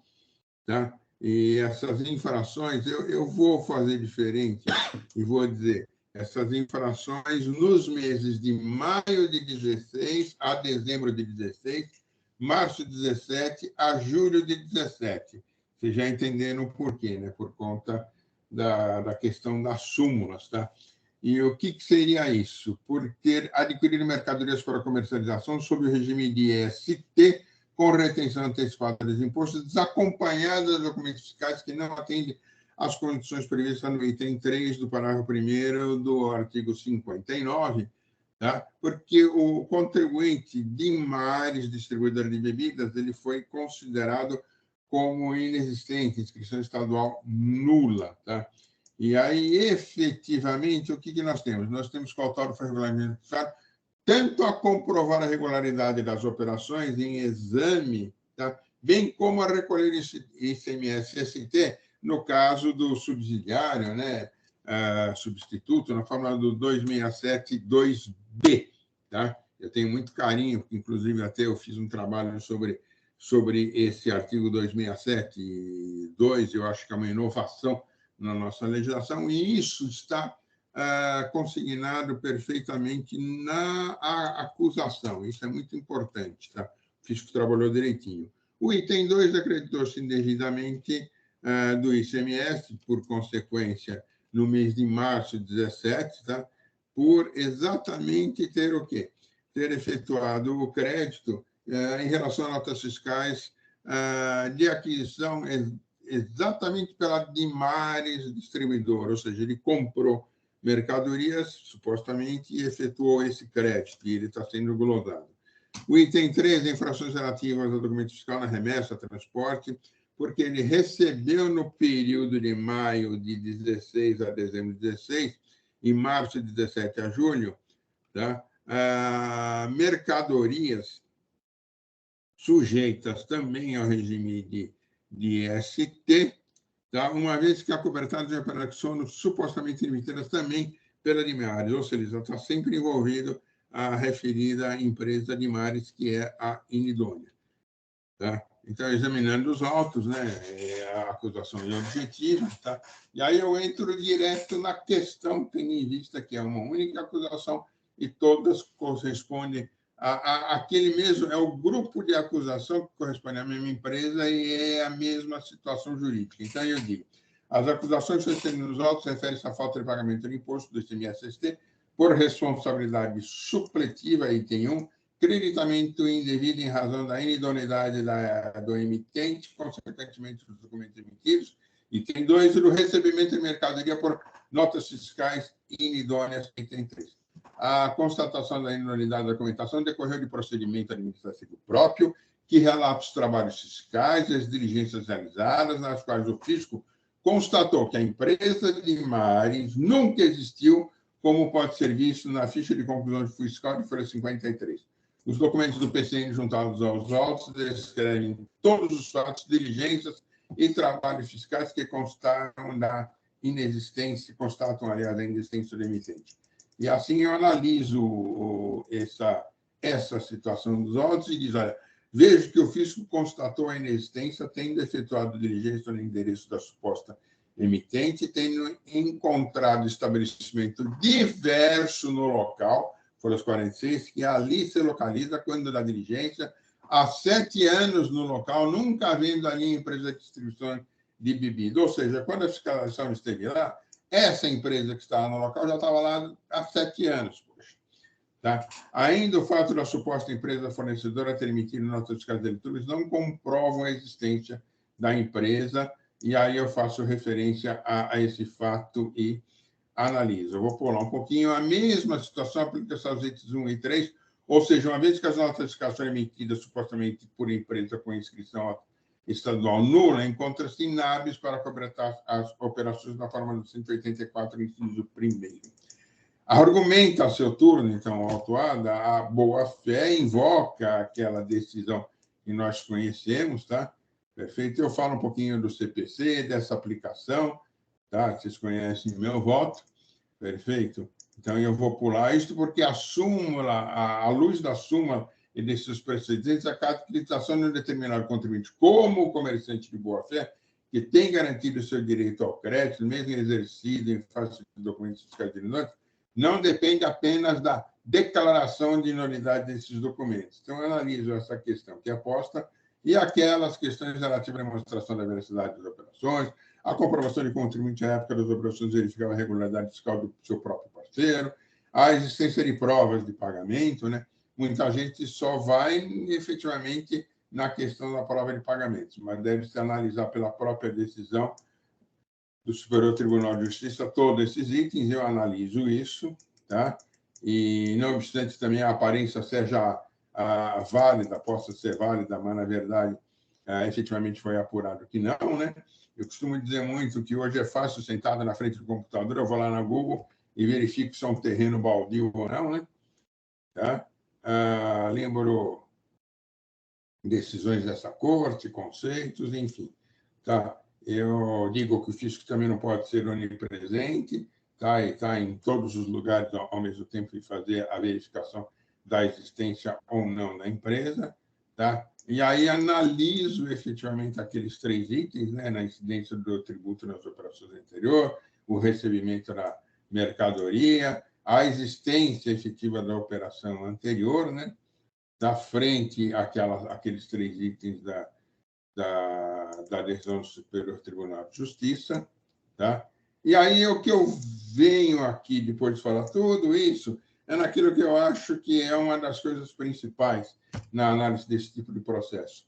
tá? E essas infrações, eu vou fazer diferente e vou dizer, essas infrações nos meses de maio de 16 a dezembro de 16, março de 17 a julho de 17. Vocês já entenderam o porquê, né? Por conta da questão das súmulas, tá? E o que seria isso? Por ter adquirido mercadorias para comercialização sob o regime de EST com retenção antecipada dos impostos, desacompanhada de documentos fiscais que não atendem às condições previstas no item 3 do parágrafo 1º do artigo 59, tá? Porque o contribuinte de mares distribuidor de bebidas ele foi considerado como inexistente, inscrição estadual nula. Tá? E aí, efetivamente, o que nós temos? Nós temos que o autógrafo regulamentar tanto a comprovar a regularidade das operações em exame, tá? Bem como a recolher ICMS-ST, no caso do subsidiário, né? Substituto, na fórmula do 267-2B. Tá? Eu tenho muito carinho, inclusive até eu fiz um trabalho sobre esse artigo 267-2, eu acho que é uma inovação na nossa legislação, e isso está consignado perfeitamente na acusação. Isso é muito importante, tá? O fisco trabalhou direitinho. O item 2 acreditou-se indevidamente do ICMS, por consequência, no mês de março de 17, tá? Por exatamente ter o quê? Ter efetuado o crédito em relação a notas fiscais de aquisição exatamente pela Dimares Distribuidor, ou seja, ele comprou mercadorias, supostamente, e efetuou esse crédito, e ele está sendo glosado. O item 3, infrações relativas ao documento fiscal na remessa, transporte, porque ele recebeu no período de maio de 16 a dezembro de 16 e março de 17 a julho, tá? Mercadorias sujeitas também ao regime de ST, tá? Uma vez que acobertadas de operações são supostamente emitidas também pela Dimares, ou seja, está sempre envolvido a referida empresa Dimares, que é a inidônea. Tá? Então, examinando os autos, né, a acusação é objetiva, tá? E aí eu entro direto na questão, tendo em vista que é uma única acusação e todas correspondem aquele mesmo, é o grupo de acusação que corresponde à mesma empresa e é a mesma situação jurídica. Então, eu digo, as acusações sucedidas nos autos referem-se à falta de pagamento de imposto do ICMS-ST por responsabilidade supletiva, item 1, creditamento indevido em razão da inidoneidade do emitente, consequentemente dos documentos emitidos, item 2, do recebimento de mercadoria por notas fiscais inidôneas, item 3. A constatação da inunidade da documentação decorreu de procedimento administrativo próprio, que relata os trabalhos fiscais e as diligências realizadas, nas quais o fisco constatou que a empresa de Mares nunca existiu, como pode ser visto na ficha de conclusão fiscal de folha 53. Os documentos do PCN juntados aos autos descrevem todos os fatos, diligências e trabalhos fiscais que constatam da inexistência, constatam, aliás, a inexistência do emitente. E assim eu analiso essa situação dos autos e diz, olha, vejo que o fisco constatou a inexistência, tendo efetuado diligência no endereço da suposta emitente, tendo encontrado estabelecimento diverso no local, folhas 46, que ali se localiza quando da diligência, há 7 anos no local, nunca havendo ali empresa de distribuição de bebida. Ou seja, quando a fiscalização esteve lá, essa empresa que estava no local já estava lá há 7 anos. Poxa, tá? Ainda o fato da suposta empresa fornecedora ter emitido notas fiscais eletrônicas não comprovam a existência da empresa, e aí eu faço referência a esse fato e analiso. Eu vou pular um pouquinho. A mesma situação aplica-se aos itens 1 e 3, ou seja, uma vez que as notas fiscais são emitidas supostamente por empresa com inscrição estadual nula, encontra-se inábeis para completar as operações na forma do 184, inciso 1º. Argumenta a seu turno, então, o autuado, a boa-fé invoca aquela decisão que nós conhecemos, tá? Perfeito? Eu falo um pouquinho do CPC, dessa aplicação, tá? Vocês conhecem o meu voto, perfeito? Então, eu vou pular isto porque a súmula, à luz da súmula e desses precedentes, a caracterização de um determinado contribuinte como comerciante de boa-fé, que tem garantido o seu direito ao crédito, mesmo exercido em face de documentos fiscais inerentes, não depende apenas da declaração de nulidade desses documentos. Então, eu analiso essa questão que é posta e aquelas questões relativas à demonstração da veracidade das operações, a comprovação de contribuinte à época das operações verificava a regularidade fiscal do seu próprio parceiro, a existência de provas de pagamento, né? Muita gente só vai efetivamente na questão da prova de pagamentos, mas deve-se analisar pela própria decisão do Superior Tribunal de Justiça todos esses itens, eu analiso isso, tá? E, não obstante também a aparência seja válida, possa ser válida, mas, na verdade, efetivamente foi apurado que não, né? Eu costumo dizer muito que hoje é fácil, sentado na frente do computador, eu vou lá na Google e verifico se é um terreno baldio ou não, né? Tá? Lembro decisões dessa corte, conceitos, enfim. Tá? Eu digo que o fisco também não pode ser onipresente, tá? E está em todos os lugares ao mesmo tempo e fazer a verificação da existência ou não da empresa. Tá? E aí analiso efetivamente aqueles 3 itens, né? Na incidência do tributo nas operações anteriores, o recebimento da mercadoria, a existência efetiva da operação anterior, né? Da frente aqueles 3 itens da decisão do Superior Tribunal de Justiça. Tá? E aí o que eu venho aqui, depois de falar tudo isso, é naquilo que eu acho que é uma das coisas principais na análise desse tipo de processo.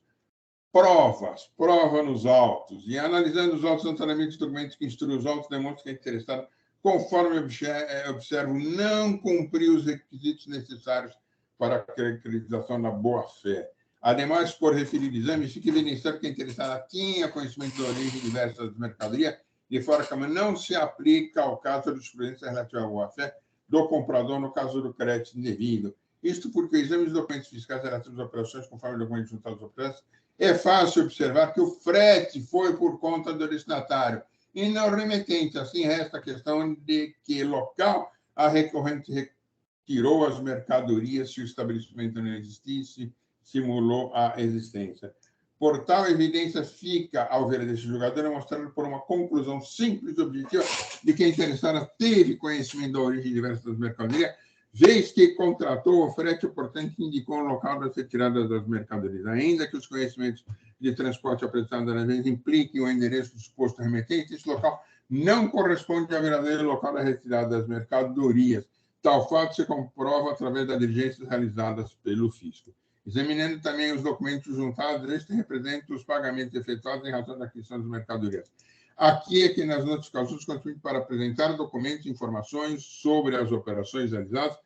Prova nos autos. E analisando os autos, notadamente os documentos que instruem os autos, demonstram que é interessado, conforme observo, não cumprir os requisitos necessários para a acreditação da boa-fé. Ademais, por referido exame, fica evidenciado que a interessada tinha conhecimento da origem diversa das mercadorias, de forma que não se aplica ao caso de jurisprudência relativa à boa-fé do comprador no caso do crédito indevido. Isto porque o exame dos documentos fiscais relativos às operações, conforme o documento juntado às operações, é fácil observar que o frete foi por conta do destinatário e não remetente. Assim, resta a questão de que local a recorrente retirou as mercadorias se o estabelecimento não existisse, simulou a existência. Por tal evidência, fica, ao ver deste julgador, demonstrado por uma conclusão simples e objetiva de que a interessada teve conhecimento da origem diversa das mercadorias, vez que contratou o frete, portanto, indicou o local das retiradas das mercadorias. Ainda que os conhecimentos de transporte apresentados na vez impliquem o endereço do suposto remetente, esse local não corresponde ao verdadeiro local da retirada das mercadorias. Tal fato se comprova através das diligências realizadas pelo fisco. Examinando também os documentos juntados, este representa os pagamentos efetuados em razão da aquisição das mercadorias. Aqui é que nas notificações contribuem para apresentar documentos e informações sobre as operações realizadas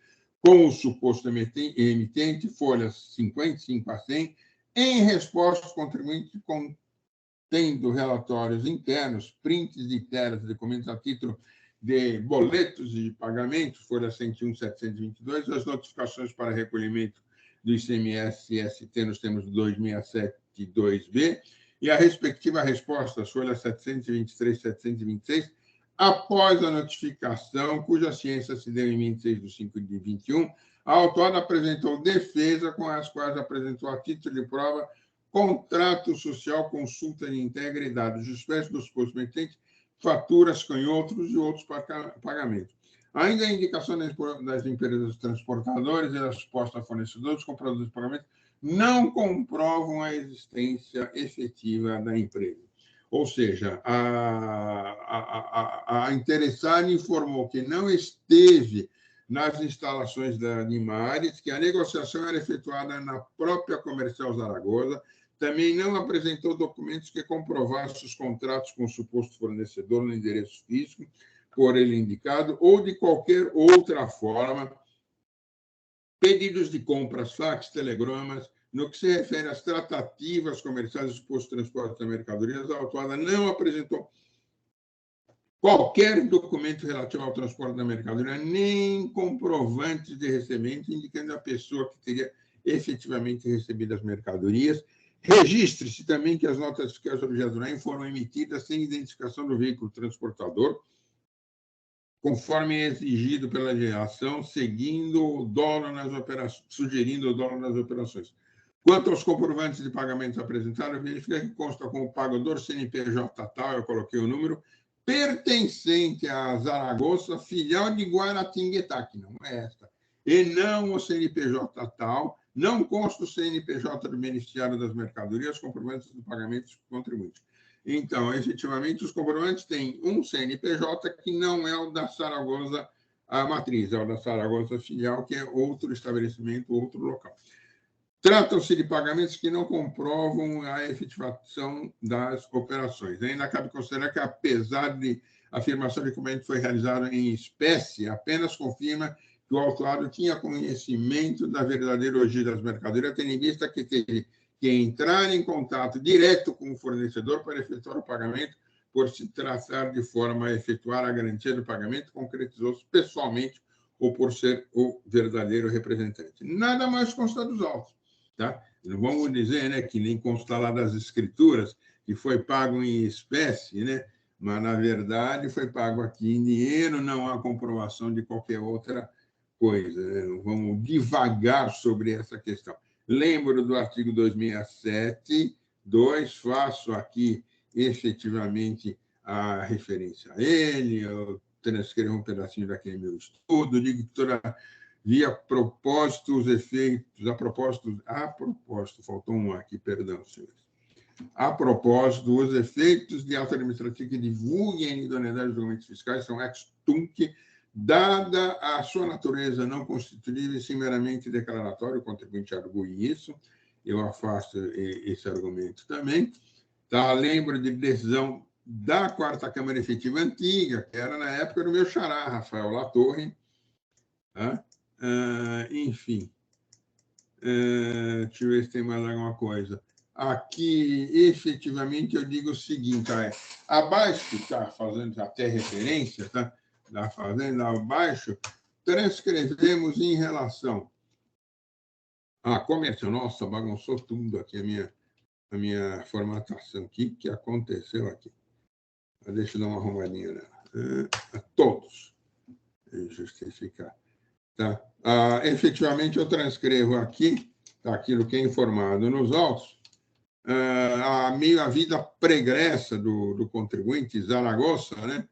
com o suposto emitente, folhas 55 a 100, em resposta aos contribuintes contendo relatórios internos, prints de telas, documentos a título de boletos de pagamento, folha 101, 722, as notificações para recolhimento do ICMS e ST nos termos do 267 e 2B, e a respectiva resposta, folha 723 e 726, após a notificação, cuja ciência se deu em 26 de 5 de 21, a autora apresentou defesa, com as quais apresentou a título de prova contrato social, consulta de integridade, espécie dos postos-emitentes, faturas, canhotos e outros pagamentos. Ainda a indicação das empresas transportadoras e das supostas fornecedoras, compradores de pagamentos, não comprovam a existência efetiva da empresa. Ou seja, a interessada informou que não esteve nas instalações da Animares, que a negociação era efetuada na própria Comercial Zaragoza, também não apresentou documentos que comprovassem os contratos com o suposto fornecedor no endereço físico, por ele indicado, ou de qualquer outra forma, pedidos de compras, fax, telegramas. No que se refere às tratativas comerciais do suposto transporte de mercadorias, a autuada não apresentou qualquer documento relativo ao transporte da mercadoria, nem comprovantes de recebimento, indicando a pessoa que teria efetivamente recebido as mercadorias. Registre-se também que as notas fiscais objetos foram emitidas sem identificação do veículo transportador, conforme exigido pela legislação, sugerindo o dolo nas operações. Quanto aos comprovantes de pagamentos apresentados, verifica que consta com o pagador CNPJ tal, eu coloquei o número, pertencente a Zaragoza, filial de Guaratinguetá, que não é esta, e não o CNPJ tal, não consta o CNPJ do beneficiário das mercadorias, comprovantes de pagamentos contribuintes. Então, efetivamente, os comprovantes têm um CNPJ que não é o da Zaragoza, a matriz, é o da Zaragoza filial, que é outro estabelecimento, outro local. Tratam-se de pagamentos que não comprovam a efetivação das operações. Ainda cabe considerar que, apesar de a afirmação de que o pagamento foi realizado em espécie, apenas confirma que o autuado tinha conhecimento da verdadeira origem das mercadorias, tendo em vista que teve que entrar em contato direto com o fornecedor para efetuar o pagamento, por se tratar de forma a efetuar a garantia do pagamento, concretizou-se pessoalmente ou por ser o verdadeiro representante. Nada mais consta dos autos. Tá? Não vamos dizer, né, que nem consta lá das escrituras, que foi pago em espécie, né? Mas, na verdade, foi pago aqui em dinheiro, não há comprovação de qualquer outra coisa. Né? Vamos devagar sobre essa questão. Lembro do artigo 267, 2, faço aqui efetivamente a referência a ele, eu transcrevo um pedacinho daquele meu estudo, digo que toda via propósito, os efeitos, a propósito, faltou um aqui, perdão, senhores. A propósito, os efeitos de ato administrativo que divulguem a idoneidade dos documentos fiscais são ex tunc, dada a sua natureza não constitutiva e sim meramente declaratória, o contribuinte argue isso, eu afasto esse argumento também. Tá? Lembro de decisão da Quarta Câmara Efetiva Antiga, que era na época do meu xará, Rafael Latorre. Tá? Enfim, deixa eu ver se tem mais alguma coisa. Aqui, efetivamente, eu digo o seguinte, abaixo, está fazendo até referência, tá? Da fazenda abaixo, transcrevemos em relação à comércio. Nossa, bagunçou tudo aqui a minha formatação. O que aconteceu aqui? Deixa eu dar uma arrumadinha nela. Todos. Justificar. Tá? Efetivamente, eu transcrevo aqui, aquilo que é informado nos autos, a meia-vida pregressa do contribuinte, Zaragoza, né?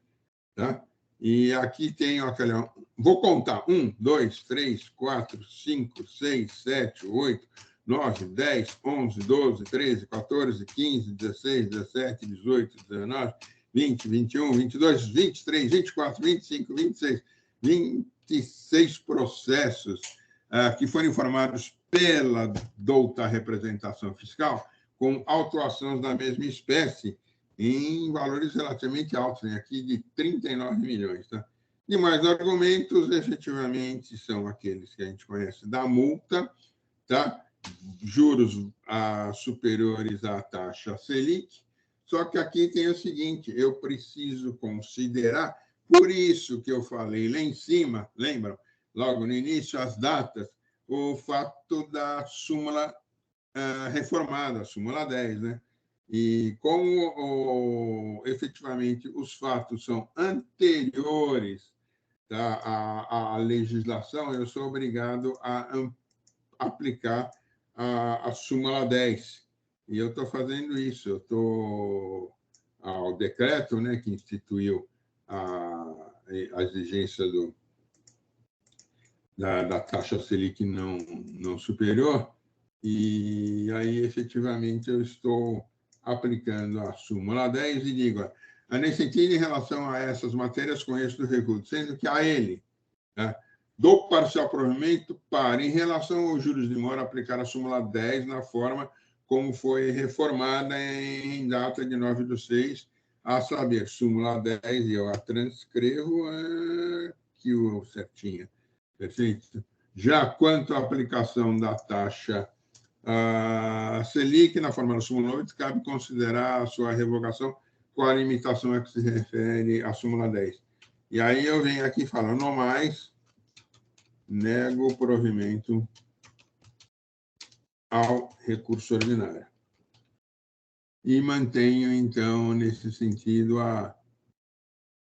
Tá? E aqui tenho aquela... Vou contar. 1, 2, 3, 4, 5, 6, 7, 8, 9, 10, 11, 12, 13, 14, 15, 16, 17, 18, 19, 20, 21, 22, 23, 24, 25, 26, 26 processos que foram informados pela douta representação fiscal com autuações da mesma espécie em valores relativamente altos, né? Aqui de 39 milhões. Tá? Demais argumentos, efetivamente, são aqueles que a gente conhece da multa, tá? Juros superiores à taxa Selic, só que aqui tem o seguinte, eu preciso considerar, por isso que eu falei lá em cima, lembram? Logo no início, as datas, o fato da súmula reformada, a súmula 10, né? E como efetivamente os fatos são anteriores, tá, à legislação, eu sou obrigado a aplicar a súmula 10. E eu estou fazendo isso, eu estou ao decreto, né, que instituiu a exigência da taxa Selic não superior, e aí, efetivamente, eu estou aplicando a súmula 10 e digo, nesse sentido, em relação a essas matérias, conheço do recurso, sendo que a ele, né, do parcial provimento para, em relação aos juros de mora, aplicar a súmula 10 na forma como foi reformada em data de 9/6, a saber, súmula 10, e eu a transcrevo aqui certinha, perfeito? Já quanto à aplicação da taxa a Selic, na forma da súmula 8, cabe considerar a sua revogação com a limitação a que se refere à súmula 10. E aí eu venho aqui falando, não mais, nego o provimento ao recurso ordinário. E mantenho, então, nesse sentido,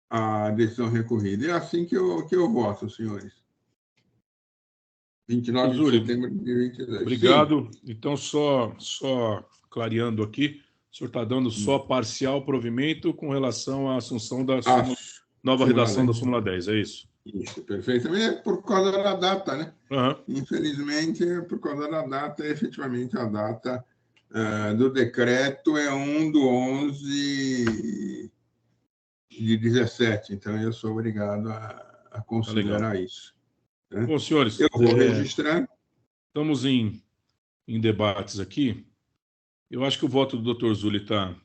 a decisão recorrida. É assim que eu voto, senhores. 29 de setembro de 2022. Obrigado. Sim. Então, só clareando aqui, o senhor está dando só parcial provimento com relação à assunção da nova redação da súmula 10, é isso? Isso, perfeitamente. É por causa da data, né? Uhum. Infelizmente, por causa da data, efetivamente, a data do decreto é 1/11 de 17. Então, eu sou obrigado a considerar isso. Né? Bom, senhores, eu vou registrar. Estamos em em debates aqui. Eu acho que o voto do Dr. Zully está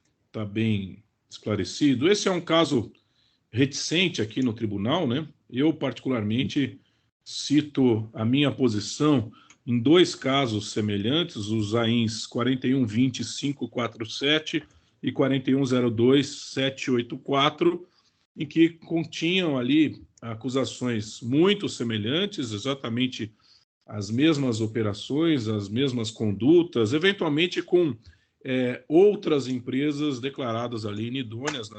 bem esclarecido. Esse é um caso reticente aqui no tribunal, né? Eu, particularmente, cito a minha posição em dois casos semelhantes, os AINs 4120-547 e 4102-784, em que continham ali acusações muito semelhantes, exatamente as mesmas operações, as mesmas condutas, eventualmente com outras empresas declaradas ali inidôneas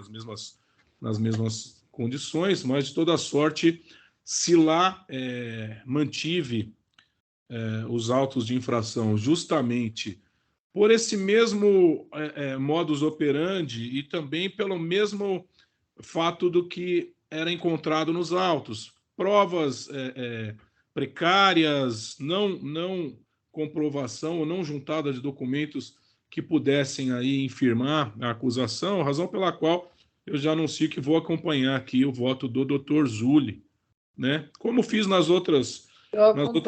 nas mesmas condições, mas de toda sorte, se lá mantive os autos de infração justamente por esse mesmo modus operandi e também pelo mesmo fato do que era encontrado nos autos, provas precárias, não comprovação ou não juntada de documentos que pudessem aí infirmar a acusação, razão pela qual eu já anuncio que vou acompanhar aqui o voto do Dr. Zully, né? Como fiz nas outras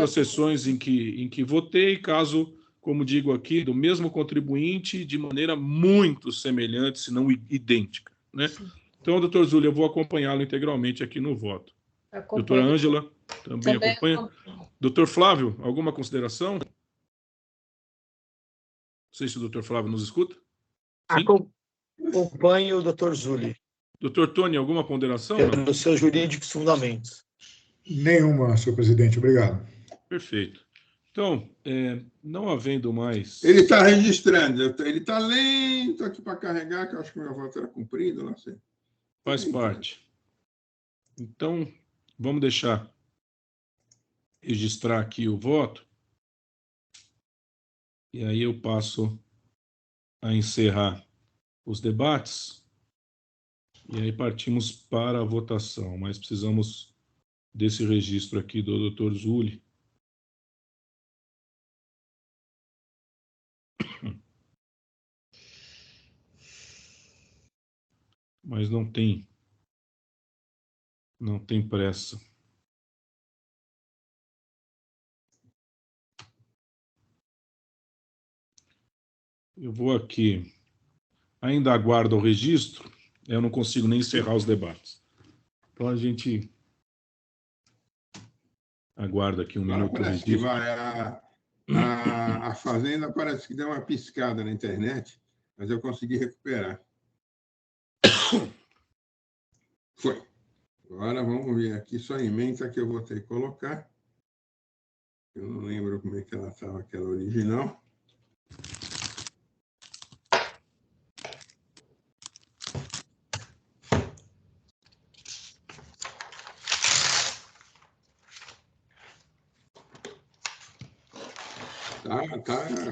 sessões em que votei, caso, como digo aqui, do mesmo contribuinte, de maneira muito semelhante, se não idêntica, né? Então, doutor Zully, eu vou acompanhá-lo integralmente aqui no voto. Doutora Ângela também acompanha. Doutor Flávio, alguma consideração? Não sei se o doutor Flávio nos escuta. Sim? Acompanho o doutor Zully. Doutor Tony, alguma ponderação? Pelos seus jurídicos fundamentos. Nenhuma, senhor presidente. Obrigado. Perfeito. Então, não havendo mais... Ele está registrando. Ele está lento aqui para carregar, que eu acho que o meu voto era cumprido, não sei. Faz parte. Então, vamos deixar registrar aqui o voto. E aí eu passo a encerrar os debates. E aí partimos para a votação. Mas precisamos desse registro aqui do Dr. Zully. Mas não tem pressa. Eu vou aqui, ainda aguardo o registro, eu não consigo nem encerrar os debates. Então a gente aguarda aqui um minuto. Parece que a Fazenda parece que deu uma piscada na internet, mas eu consegui recuperar. Foi. Agora vamos ver aqui só a emenda que eu vou ter que colocar. Eu não lembro como é que ela estava, aquela original.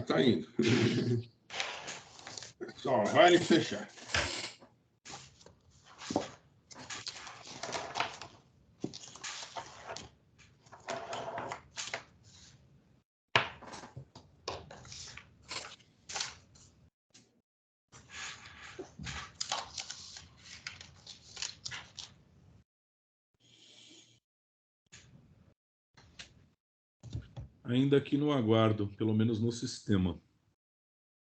Tá indo. Só vale fechar. Ainda aqui no aguardo, pelo menos no sistema.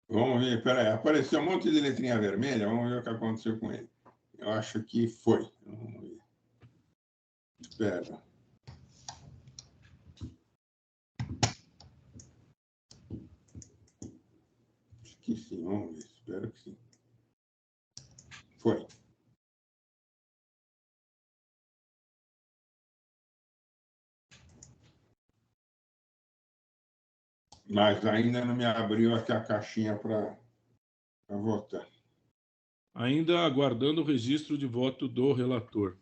Vamos ver, peraí, apareceu um monte de letrinha vermelha, vamos ver o que aconteceu com ele. Eu acho que foi. Vamos ver. Espera. Acho que sim, vamos ver, espero que sim. Foi. Mas ainda não me abriu aqui a caixinha para votar. Ainda aguardando o registro de voto do relator.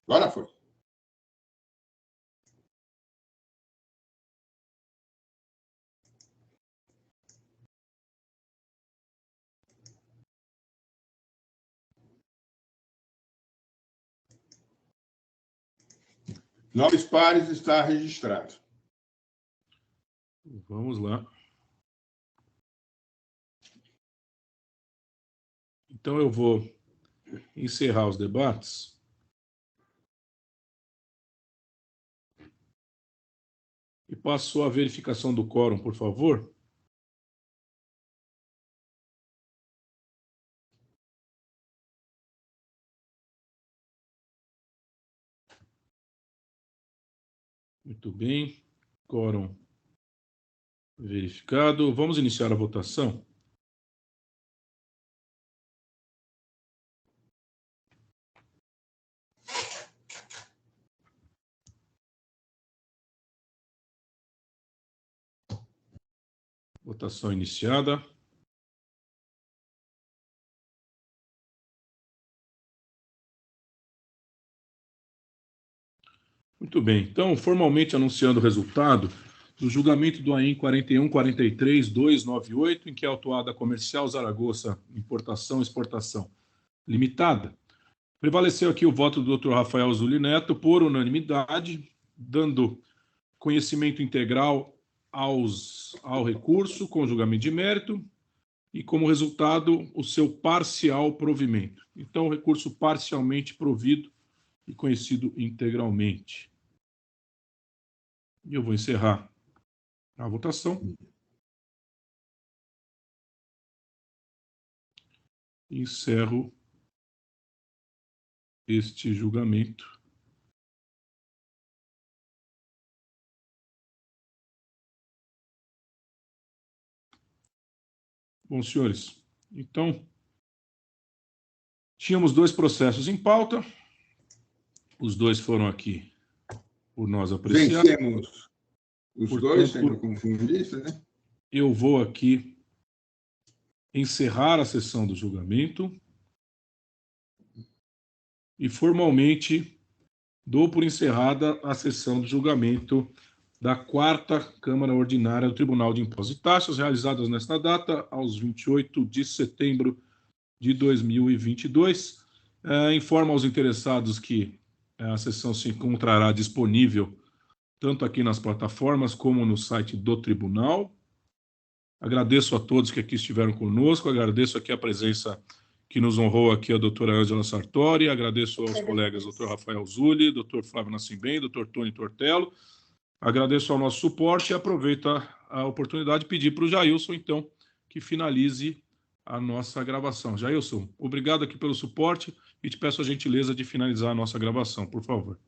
Agora foi. Nomes pares está registrado. Vamos lá. Então eu vou encerrar os debates Passou a verificação do quórum, por favor. Muito bem. Quórum verificado. Vamos iniciar a votação. Votação iniciada. Muito bem. Então, formalmente anunciando o resultado do julgamento do AIM 41.43.298, em que é autuada comercial Zaragoza Importação e Exportação Limitada. Prevaleceu aqui o voto do Dr. Rafael Zuli Neto por unanimidade, dando conhecimento integral ao recurso com julgamento de mérito e, como resultado, o seu parcial provimento. Então, o recurso parcialmente provido e conhecido integralmente. E eu vou encerrar a votação. Encerro este julgamento. Bom, senhores, então, tínhamos 2 processos em pauta. Os 2 foram aqui por nós apreciados. Vencemos os 2, sendo confundistas, né? Eu vou aqui encerrar a sessão do julgamento e formalmente dou por encerrada a sessão do julgamento da 4ª Câmara Ordinária do Tribunal de Impostos e Taxas, realizadas nesta data, aos 28 de setembro de 2022. Informo aos interessados que a sessão se encontrará disponível tanto aqui nas plataformas como no site do Tribunal. Agradeço a todos que aqui estiveram conosco, agradeço aqui a presença que nos honrou aqui a doutora Ângela Sartori, agradeço aos colegas Dr. Rafael Zuli, Dr. Flávio Nascimento, Dr. Tony Tortello, agradeço ao nosso suporte e aproveito a oportunidade de pedir para o Jailson, então, que finalize a nossa gravação. Jailson, obrigado aqui pelo suporte e te peço a gentileza de finalizar a nossa gravação, por favor.